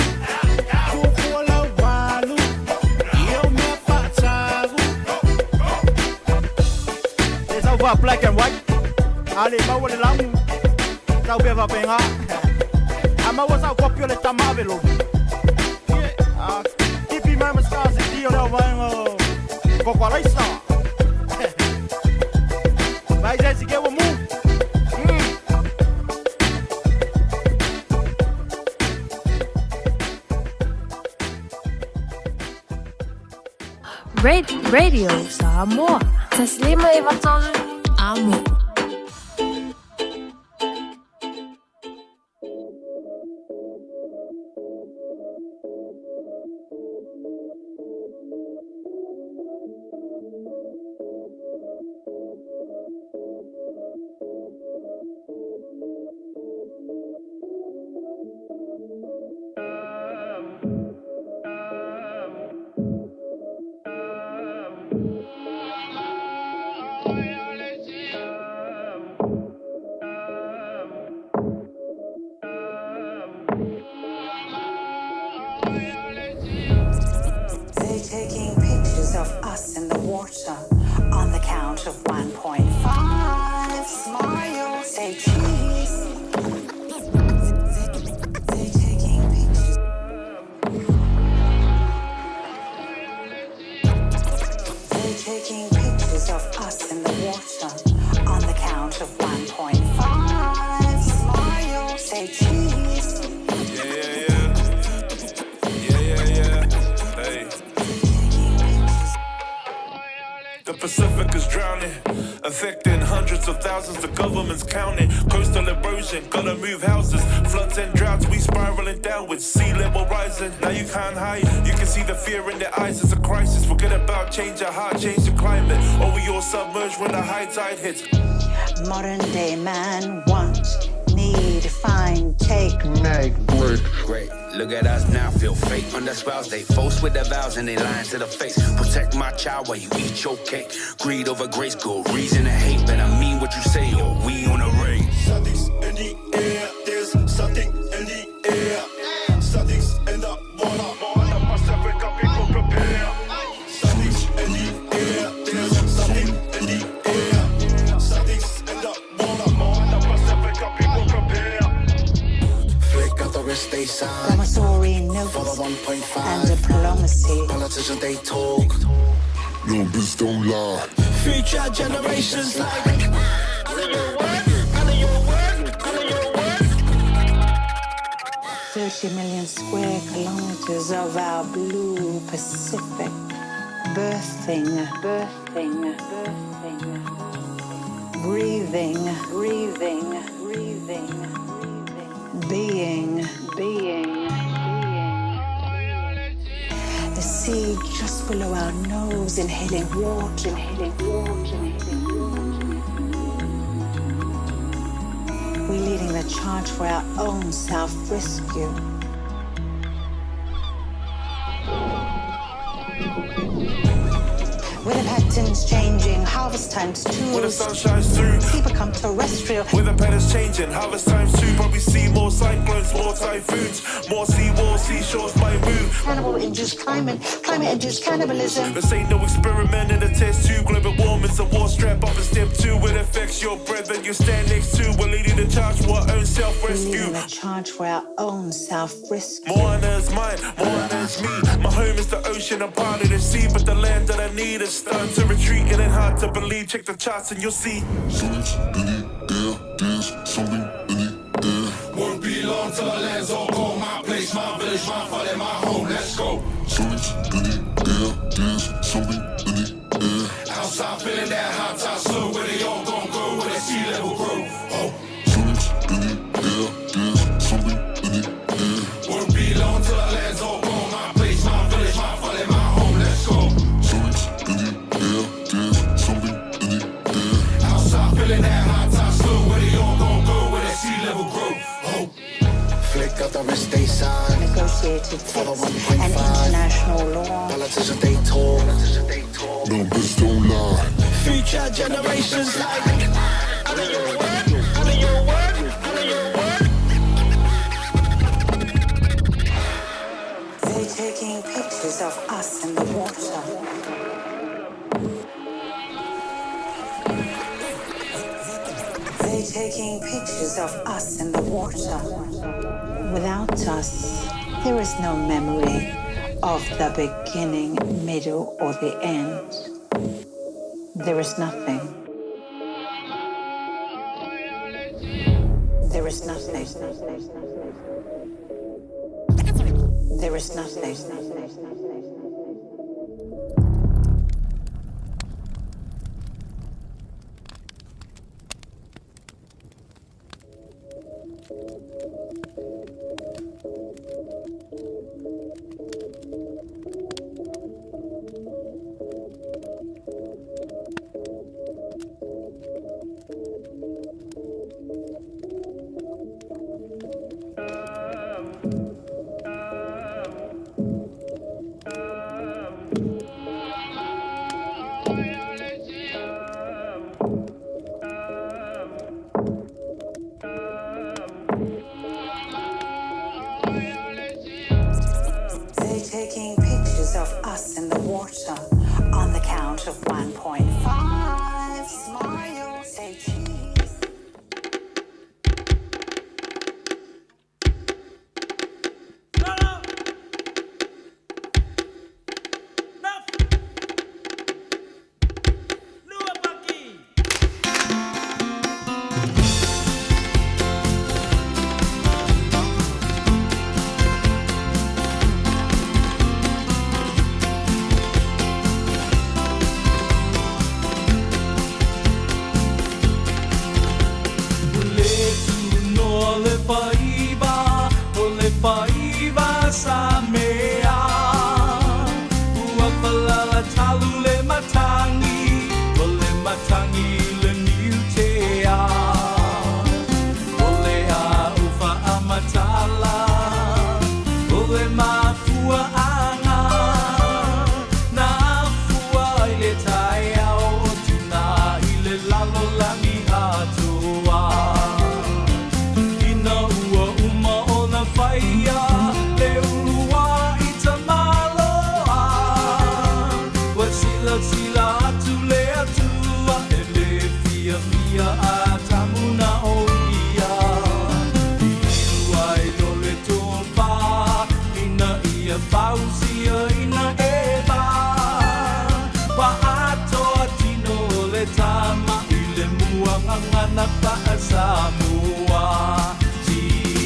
Fufu la walu. Io me fatagu. It's over black and white. Ali mawale lang. Tau beva benga. Ama wasa kopio le tamavelo. Kipi mama stars e dio le vango. Kokwalaisa. Vai gente que eu mu. Radio Samoa. Taslima ivatol amo. Taking pictures of us in the water on the count of 1.5. Smile, say cheese. They're taking pictures. They're taking pictures of us in the water on the count of 1.5. Smile, say cheese. Pacific is drowning, affecting hundreds of thousands, the government's counting. Coastal erosion, gotta move houses. Floods and droughts, we spiraling downwards. Sea level rising, now you can't hide. You can see the fear in their eyes, it's a crisis. Forget about change your heart, change the climate. Or we all submerged when the high tide hits. Modern day man want, need, find, take, make, break. Great. Look at us now, feel fake. Under spells, they false with their vows and they lying to the face. Protect my child while you eat your cake. Greed over grace, good reason to hate. But I mean what you say, or we on a raid. Something's in the air, there's something in the air. Something's in the water. The Pacific people prepare. Something's in the air, there's something in the air. Something's in the water. The Pacific people prepare. Flick out the wrist, they sign. promissory notes, For the 1.5. and diplomacy. Politicians, they talk. Numbers don't lie. Future generations like Under your word. 30 million square kilometers of our blue Pacific. Birthing. Breathing. Being. The sea just below our nose, inhaling water. We're leading the charge for our own self-rescue. Weather patterns changing, harvest times too. When the sun shines through, sea become terrestrial. weather patterns changing, harvest times too. Probably see more cyclones, more typhoons, more seawalls, seashores might move. Cannibal-induced climate-induced cannibalism. This ain't no experiment in a test tube. Global warming's a war, strap up in step 2. It affects your brethren you stand next to. We're leading the charge for our own We're self-rescue. leading the charge for our own self-rescue. Moana is mine, Moana is me. My home is the ocean, I'm part of the sea. But the land that I need is starting to retreat. It ain't hard to believe, check the charts and you'll see. Something's in the air, there's something in the air. Won't be long till our lands all go. My place, my village, my father, my home, let's go. Something's in the air, there's something in the air. Outside feeling that hot tide slow. Where they all gon' go, where the sea level grow. Oh, Something's in the air, there's something in the air. won't be long till our lands all go. My place, my village, my father, my home, let's go. Something's in the air, there's something in the air. Outside feeling that hot tide slow. Where they all gon' go, where the sea level grow. Oh, Flick out the wrist, they sign. Negotiated For the text and 1.5. international law. Politicians, they talk. Numbers don't lie. future generations like Under your word. They're taking pictures of us in the water. They're taking pictures of us in the water. Without us, there is no memory of the beginning, middle, or the end. There is nothing. There is nothing. There is nothing. They're taking pictures of us in the water on the count of 1.5. Smile, say cheese. Samoa, Tina.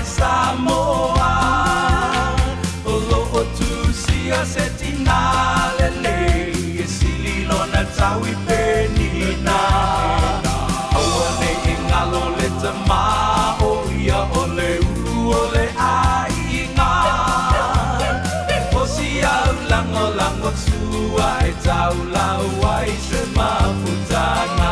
Samoa, olo o tu sia setina lele, sili lona tawi penina. Awane ingalo le tama o ia ole ulu ole ainga. O sia lango lango sua e tau laua i se mafutanga.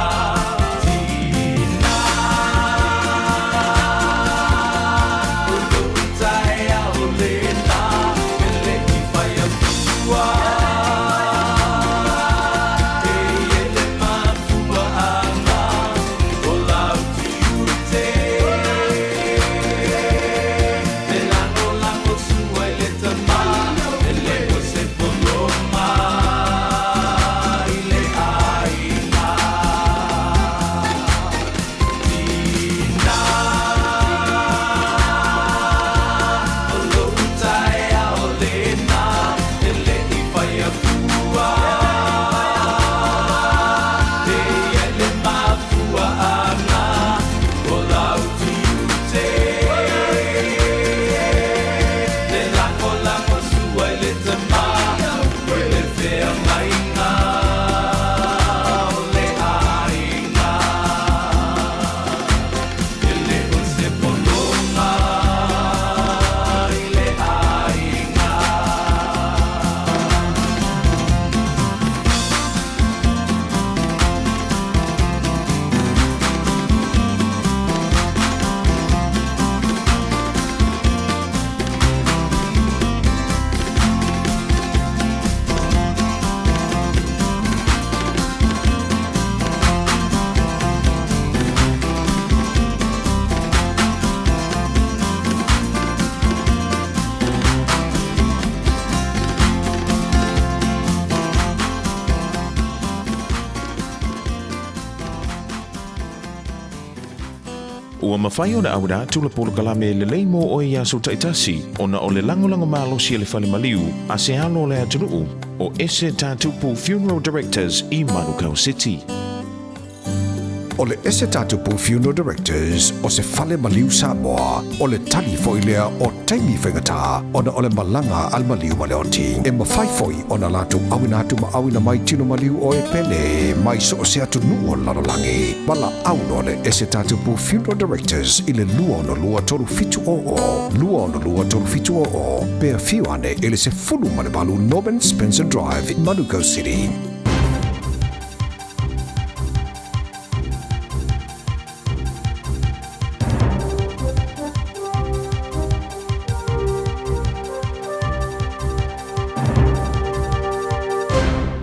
Ua mawhai o na aura tula polo kalame le leimo o ia so taitasi o na o le lango malosi e le whale maliu a se alo le atunuu o ese tātupu Funeral Directors i Manukau City. O le ese tātupu Funeral Directors o se whale maliu Samoa o le tali foilea o taimi whengata o na o le malanga al maliu maleoti e mawhai foi o na latu awina mai tino maliu o e pene mai so o se atunuu o lanolangi wala auno le ese tātupu Funeral Directors i le lua ono lua tolu fitu o pea fiu ane ele se fulu manebalu Norman Spencer Drive in Manukau City.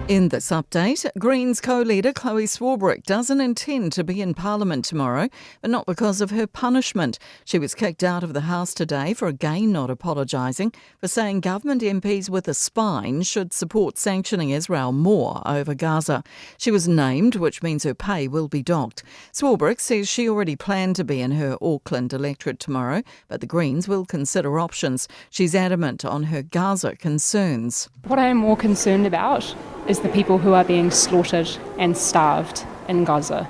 In this update, Greens co-leader Chloe Swarbrick doesn't intend to be in Parliament tomorrow, but not because of her punishment. She was kicked out of the House today for again not apologising for saying government MPs with a spine should support sanctioning Israel more over Gaza. She was named, which means her pay will be docked. Swarbrick says she already planned to be in her Auckland electorate tomorrow, but the Greens will consider options. She's adamant on her Gaza concerns. What I am more concerned about is the people who are being slaughtered and starved in Gaza.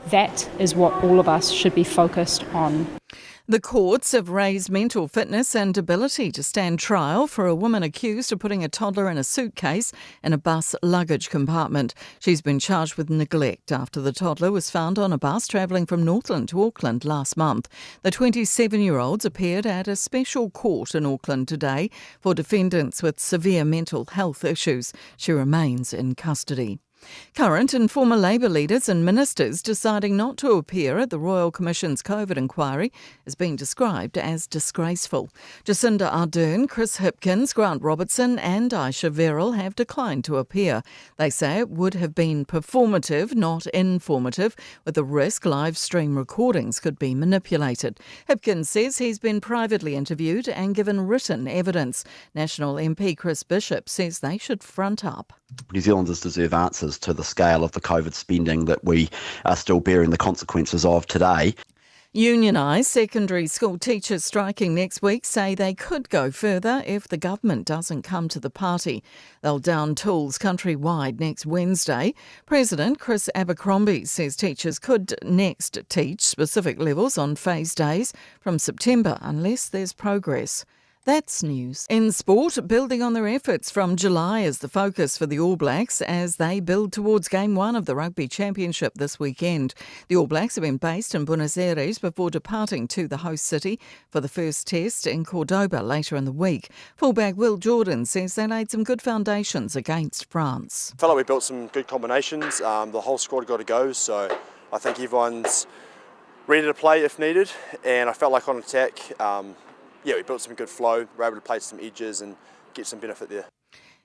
That is what all of us should be focused on. The courts have raised mental fitness and ability to stand trial for a woman accused of putting a toddler in a suitcase in a bus luggage compartment. She's been charged with neglect after the toddler was found on a bus travelling from Northland to Auckland last month. The 27-year-olds appeared at a special court in Auckland today for defendants with severe mental health issues. She remains in custody. Current and former Labour leaders and ministers deciding not to appear at the Royal Commission's COVID inquiry is being described as disgraceful. Jacinda Ardern, Chris Hipkins, Grant Robertson and Aisha Verrill have declined to appear. They say it would have been performative, not informative, with the risk live stream recordings could be manipulated. Hipkins says he's been privately interviewed and given written evidence. National MP Chris Bishop says they should front up. New Zealanders deserve answers to the scale of the COVID spending that we are still bearing the consequences of today. Unionised secondary school teachers striking next week say they could go further if the government doesn't come to the party. They'll down tools countrywide next Wednesday. President Chris Abercrombie says teachers could next teach specific levels on phase days from September unless there's progress. That's news. In sport, building on their efforts from July is the focus for the All Blacks as they build towards Game 1 of the Rugby Championship this weekend. The All Blacks have been based in Buenos Aires before departing to the host city for the first test in Cordoba later in the week. Fullback Will Jordan says they laid some good foundations against France. I felt like we built some good combinations. The whole squad got to go, so I think everyone's ready to play if needed. And I felt like on attack, we built some good flow, we were able to play some edges and get some benefit there.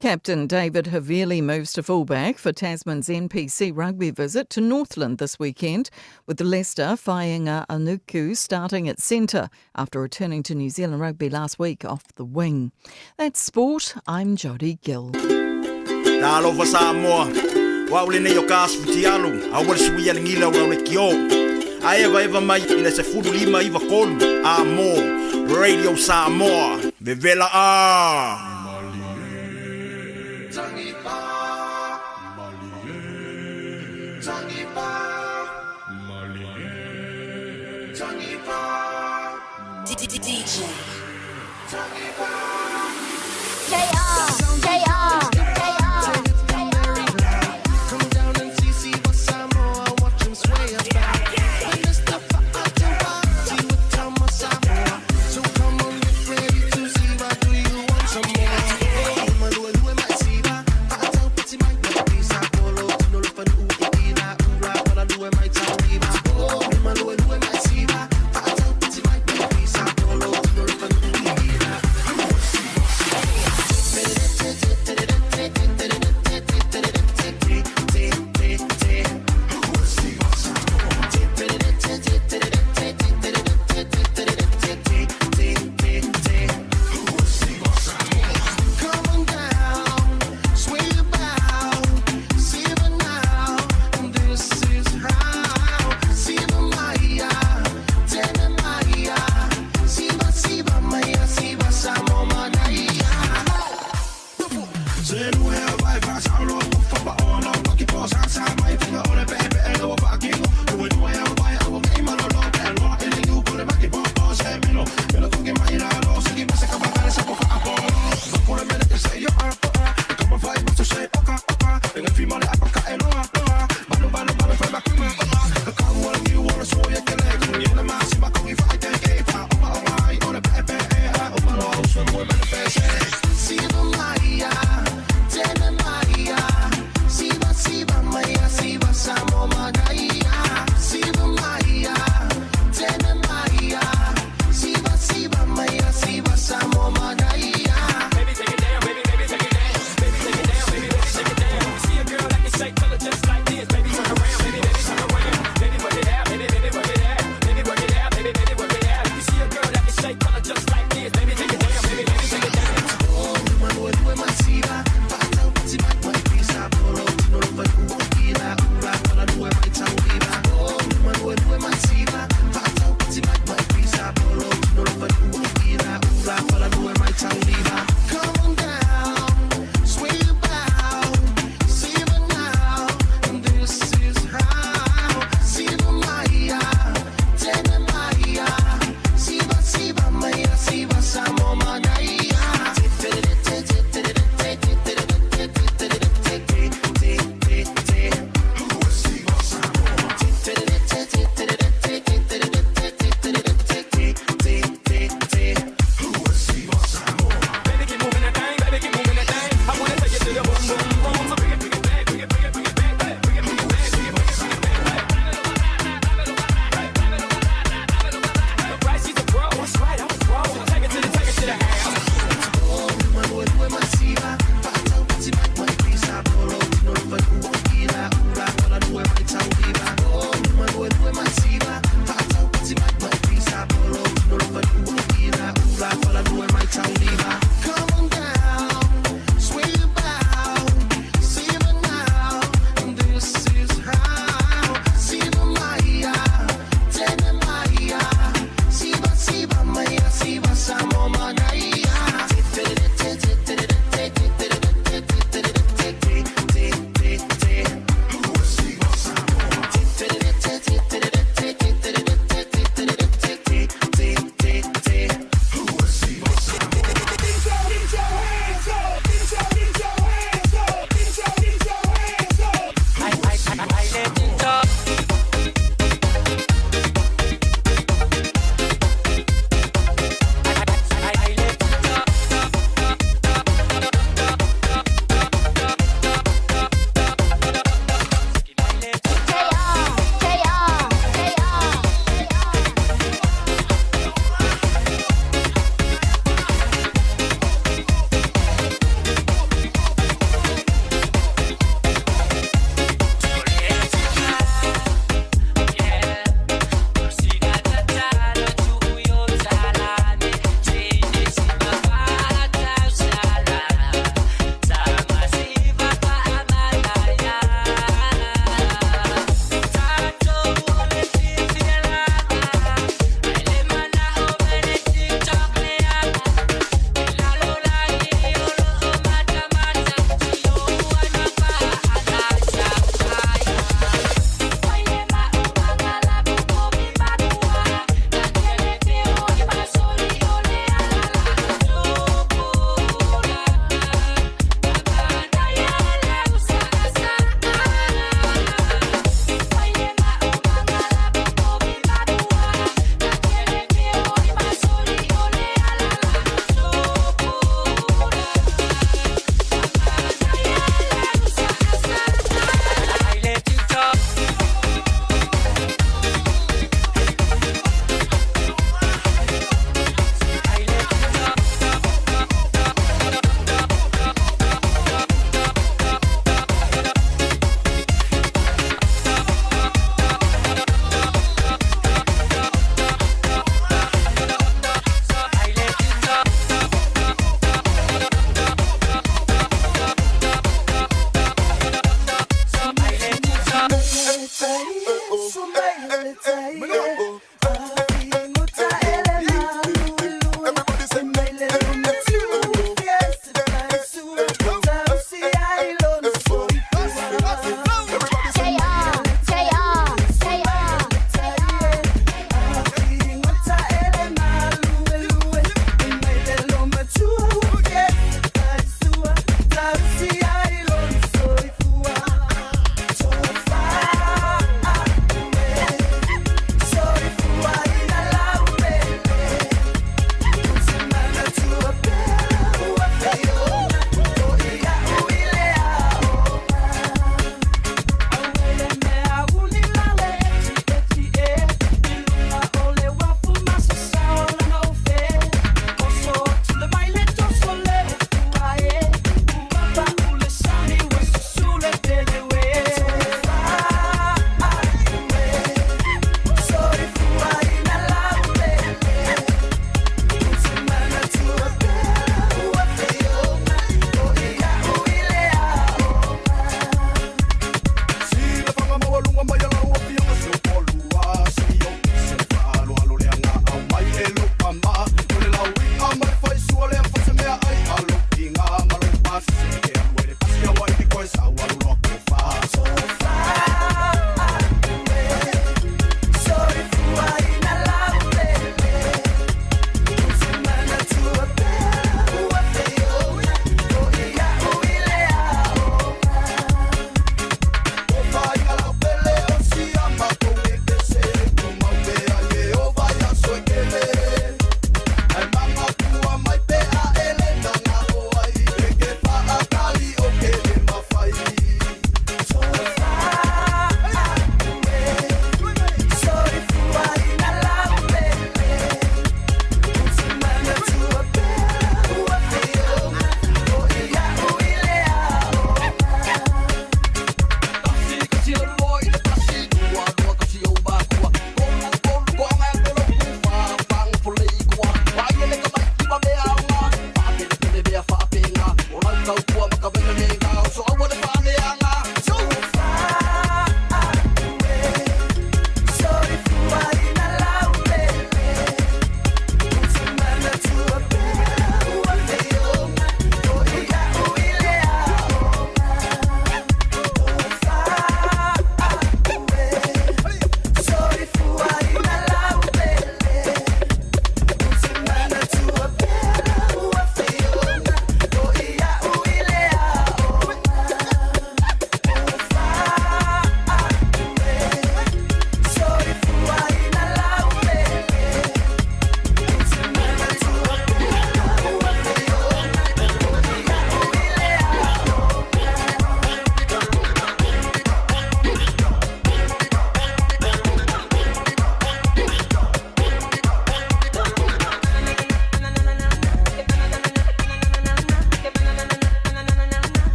Captain David Havili moves to fullback for Tasman's NPC rugby visit to Northland this weekend, with Leicester Whainga Anuku starting at centre after returning to New Zealand rugby last week off the wing. That's sport. I'm Jodie Gill. Talofa Samoa, waule nei o kasu tialu, awal suia ngila waule kio. Eva mai ina se furu lima iwa kolu, amo. Radio Samoa, Vivela A. DJ. Come down and see what Samoa, watch him sway about.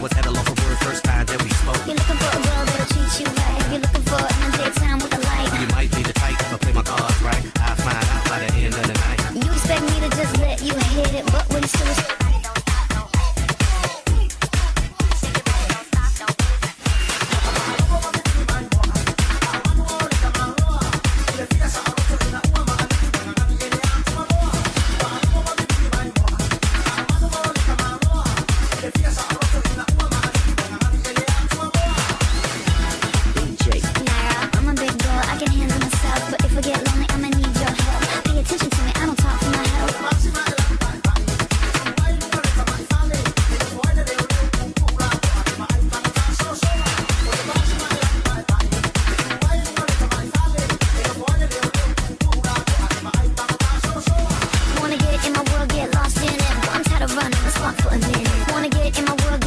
was at a loss of words first time that we spoke. You're looking for a girl that'll treat you right. You're looking for in the daytime with a light. You might be the type, but play my cards right. I'll find out by the end of the night. You expect me to just let you hit it, but when it's still Wanna get in my world,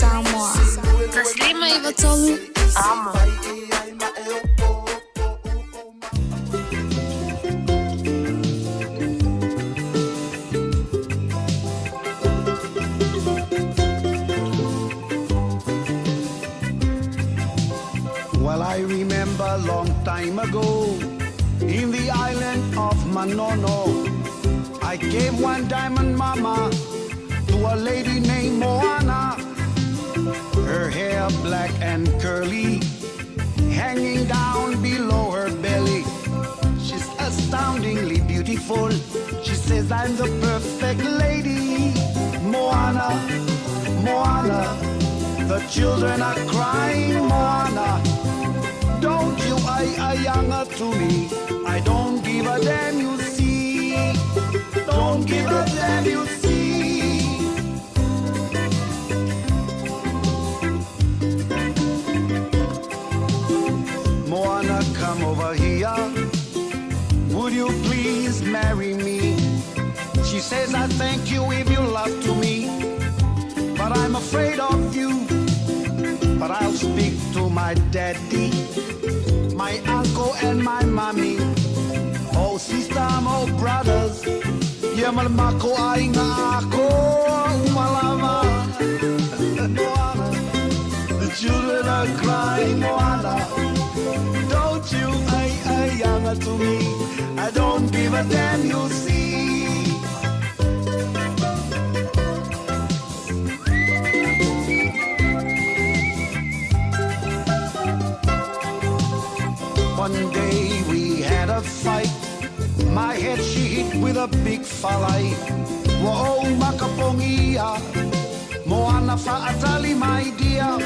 Samoa. Taslima ivatolu amo. Well, I remember a long time ago in the island of Manono, I gave one diamond mama to a lady named Moana. Her hair black and curly, hanging down below her belly. She's astoundingly beautiful. She says I'm the perfect lady. Moana, Moana, the children are crying. Moana, don't you younger to me. I don't give a damn, you see. Don't give a damn, you see. Moana, come over here. Would you please marry me? She says I thank you if you love to me, but I'm afraid of you. But I'll speak to my daddy, my uncle and my mommy. Oh sister, oh brothers, yaman ko ay nga ako umalama. Moana, the children are crying. Moana, don't you ay younger to me. I don't give a damn, you see. One day we had a fight. My head she hit with a big falai. Whoa, makapongia. Moana fa'atali, my dear.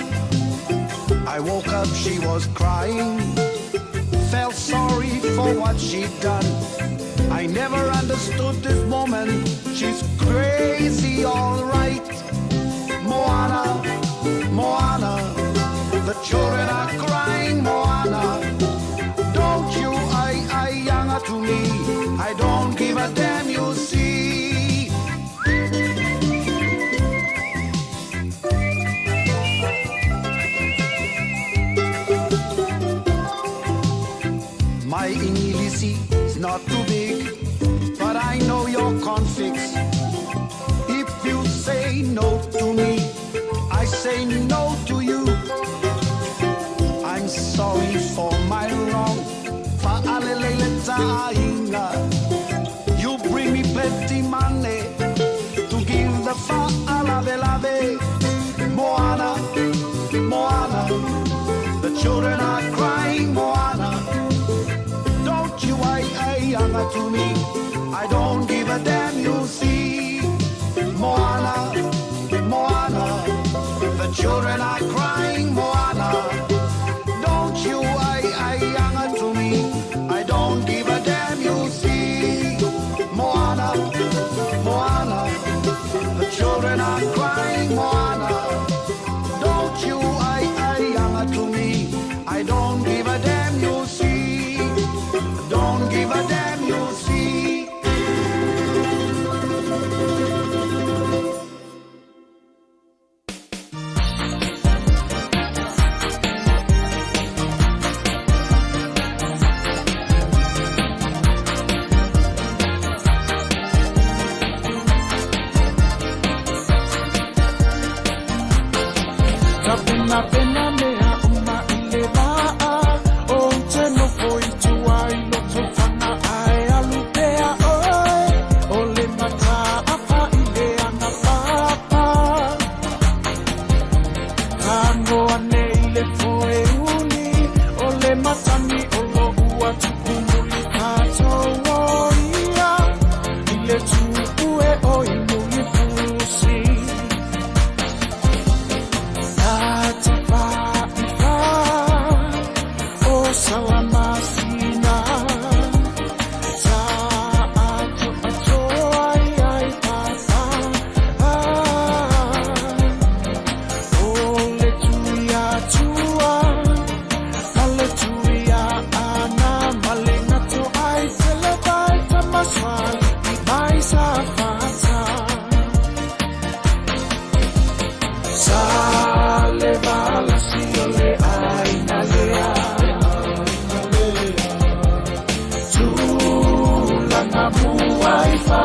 I woke up, she was crying. Felt sorry for what she'd done. I never understood this woman. She's crazy, all right. Moana, Moana, the children are crying. Moana, don't you younger to me. I don't give a damn, you see. My Ingilisi is not too big, but I know your conflicts. If you say no to me, I say no to you. I'm sorry for my wrong. You bring me plenty money to give the fa'alave-lave. Moana, Moana, the children are crying. Moana, don't you younger to me. I don't give a damn, you see. Moana, Moana, the children are crying. Moana, don't you younger to me. I don't give a damn, you see. Moana, Moana, the children are crying. Moana, don't you younger to me. I don't give a damn, you see. Don't give a damn, you see.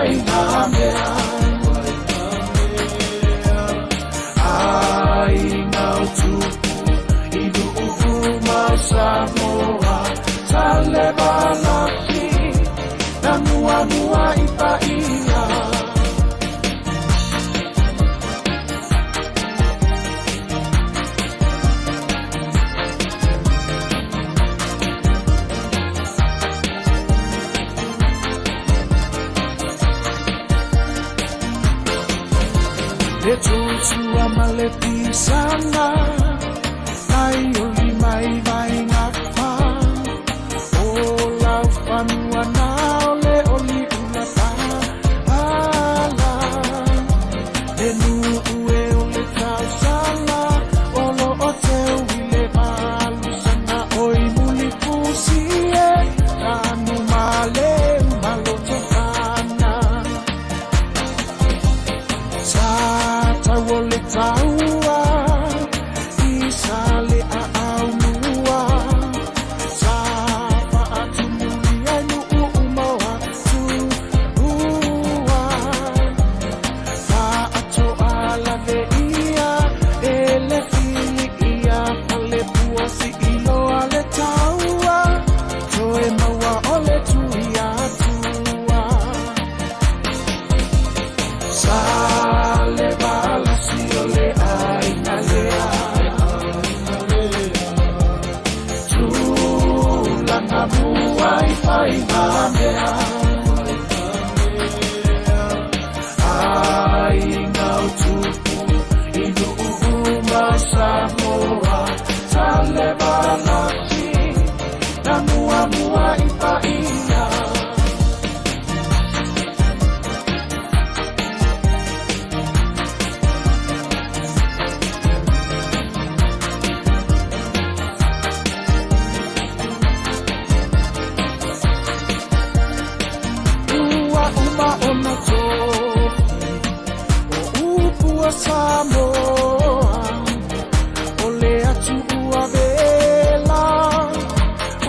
faina mea ai ngau tupu idu uvuma Samoa tale balaki na mua ipa ia le tutua maleti sana ai oli mai ngapa o lau fanua na ole oli una pa ala le nu ue ole tau sana olo o te uile malu sana oi muli pusie kanu male malo te kana wole taua isale a aunua sapa atumulia nu umawa tu ua fa ato ala veia ele fili ia pale puasi ilo ale taua toe maua ole tuia tua sale le aina lea tula na buai faina mea ai ngau tupu inu uvuma Samoa tale balaki na mua ipa ia Samoa ole atu ua vela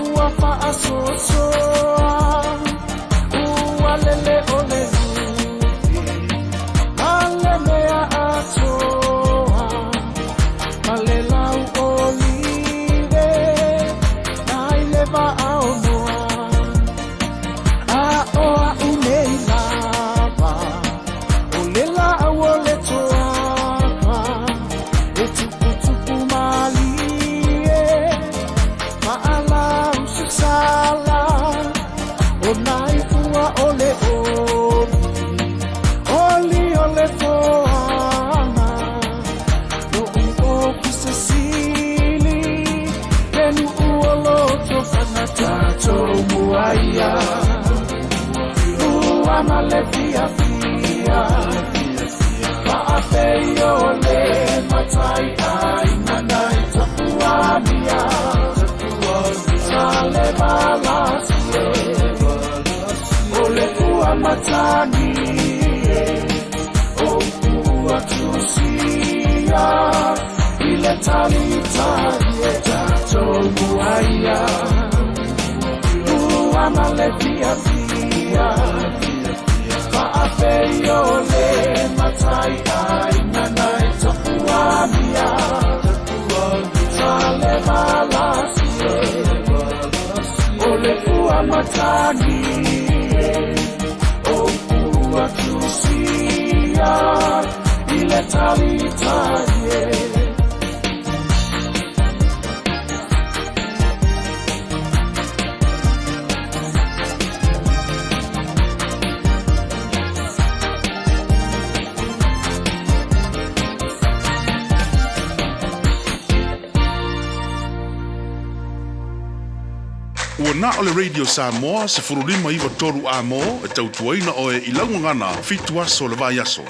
ua pa asosoa ua lele ole ale mea atoa ale lau olive nai leva aonoa a oa unei lava ole la awole toa ole toana no uo kusasili lenu uolo tofana tato muaia ua malefia fia paafeiole matai aina nai tapuamia sale balasie ole ua matani tusia ile talitaje tato muaia ua malefia fia paafeiole matai aina nai tapuamia sale balasie ole ua matani ua tusia ile talitaje Ua na ole Radio Samoa se furulima iwa toru amo e tautuaina oe ilaungangana fitua so le vai aso.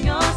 Your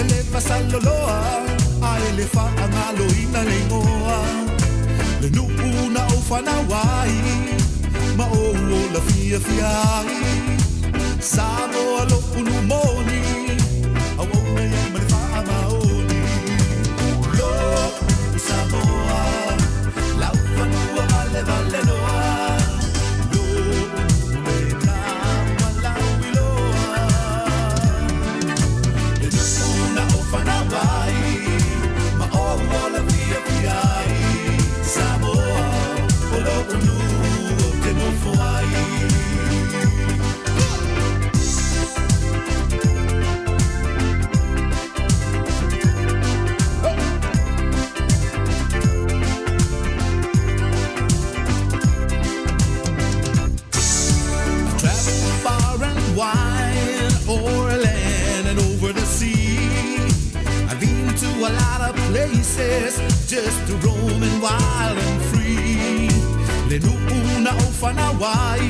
ele pasaloloa a ele whaangalo ina le ngoa le nuuna o whanawai ma o la fia fiai Samoa lo unu moni a wona ia male whaamaoni lo Samoa la whanua vale vale noa lo le na wala wiloa le nuuna o whanawai ma o la fia fiai Samoa o lo unu o te nofoai wide o'er land and over the sea. I've been to a lot of places just to roam and wild and free. Le nuuna o whanawai,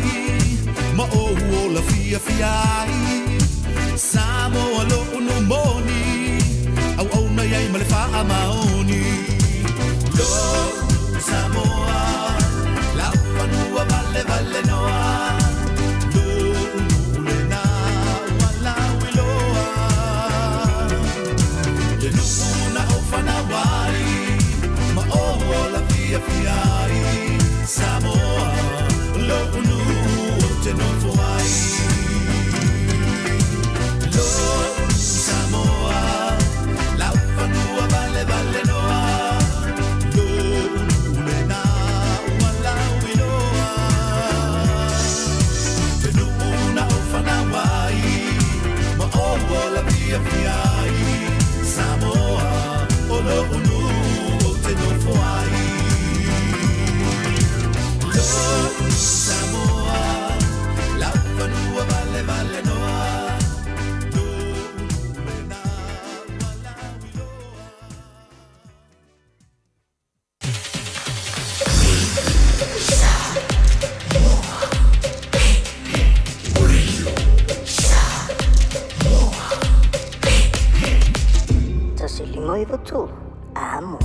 ma o la fia fiai. Samoa lo unu moni, au au na iai ma le wha maoni. Lo Samoa, la whanua vale vale noa. Samoa, lo unu o te nofoai. Lo Samoa, la whanua vale vale noa. Lo unu le na wala wiloa. Te nuuna o whanawai, ma o la pia piai. Samoa, o lo unu o te nofoai. Samoa, la whanua vale vale noa. Tasi lima iwa tulu, amo.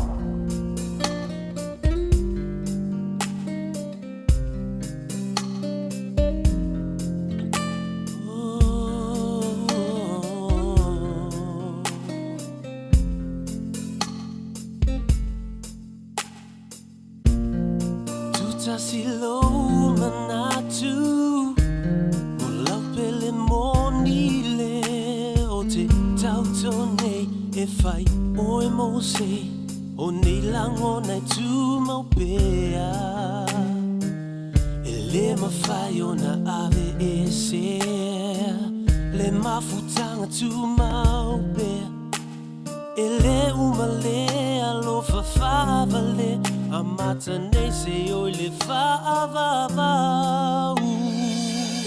Silo manatu Mula pele monile O te tauto nei e whai o e mose O nei lango nei tu mau pea E le mawhai o na ave e se Le mafutanga tu mau pea E le umale alofa whawale A mata nei se oi le whaavavau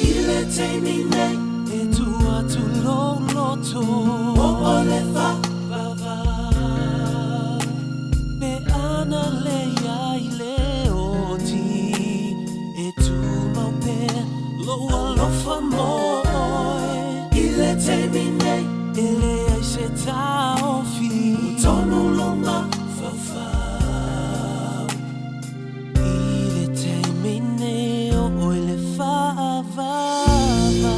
I le teimi nei e tu atu lo loto O ole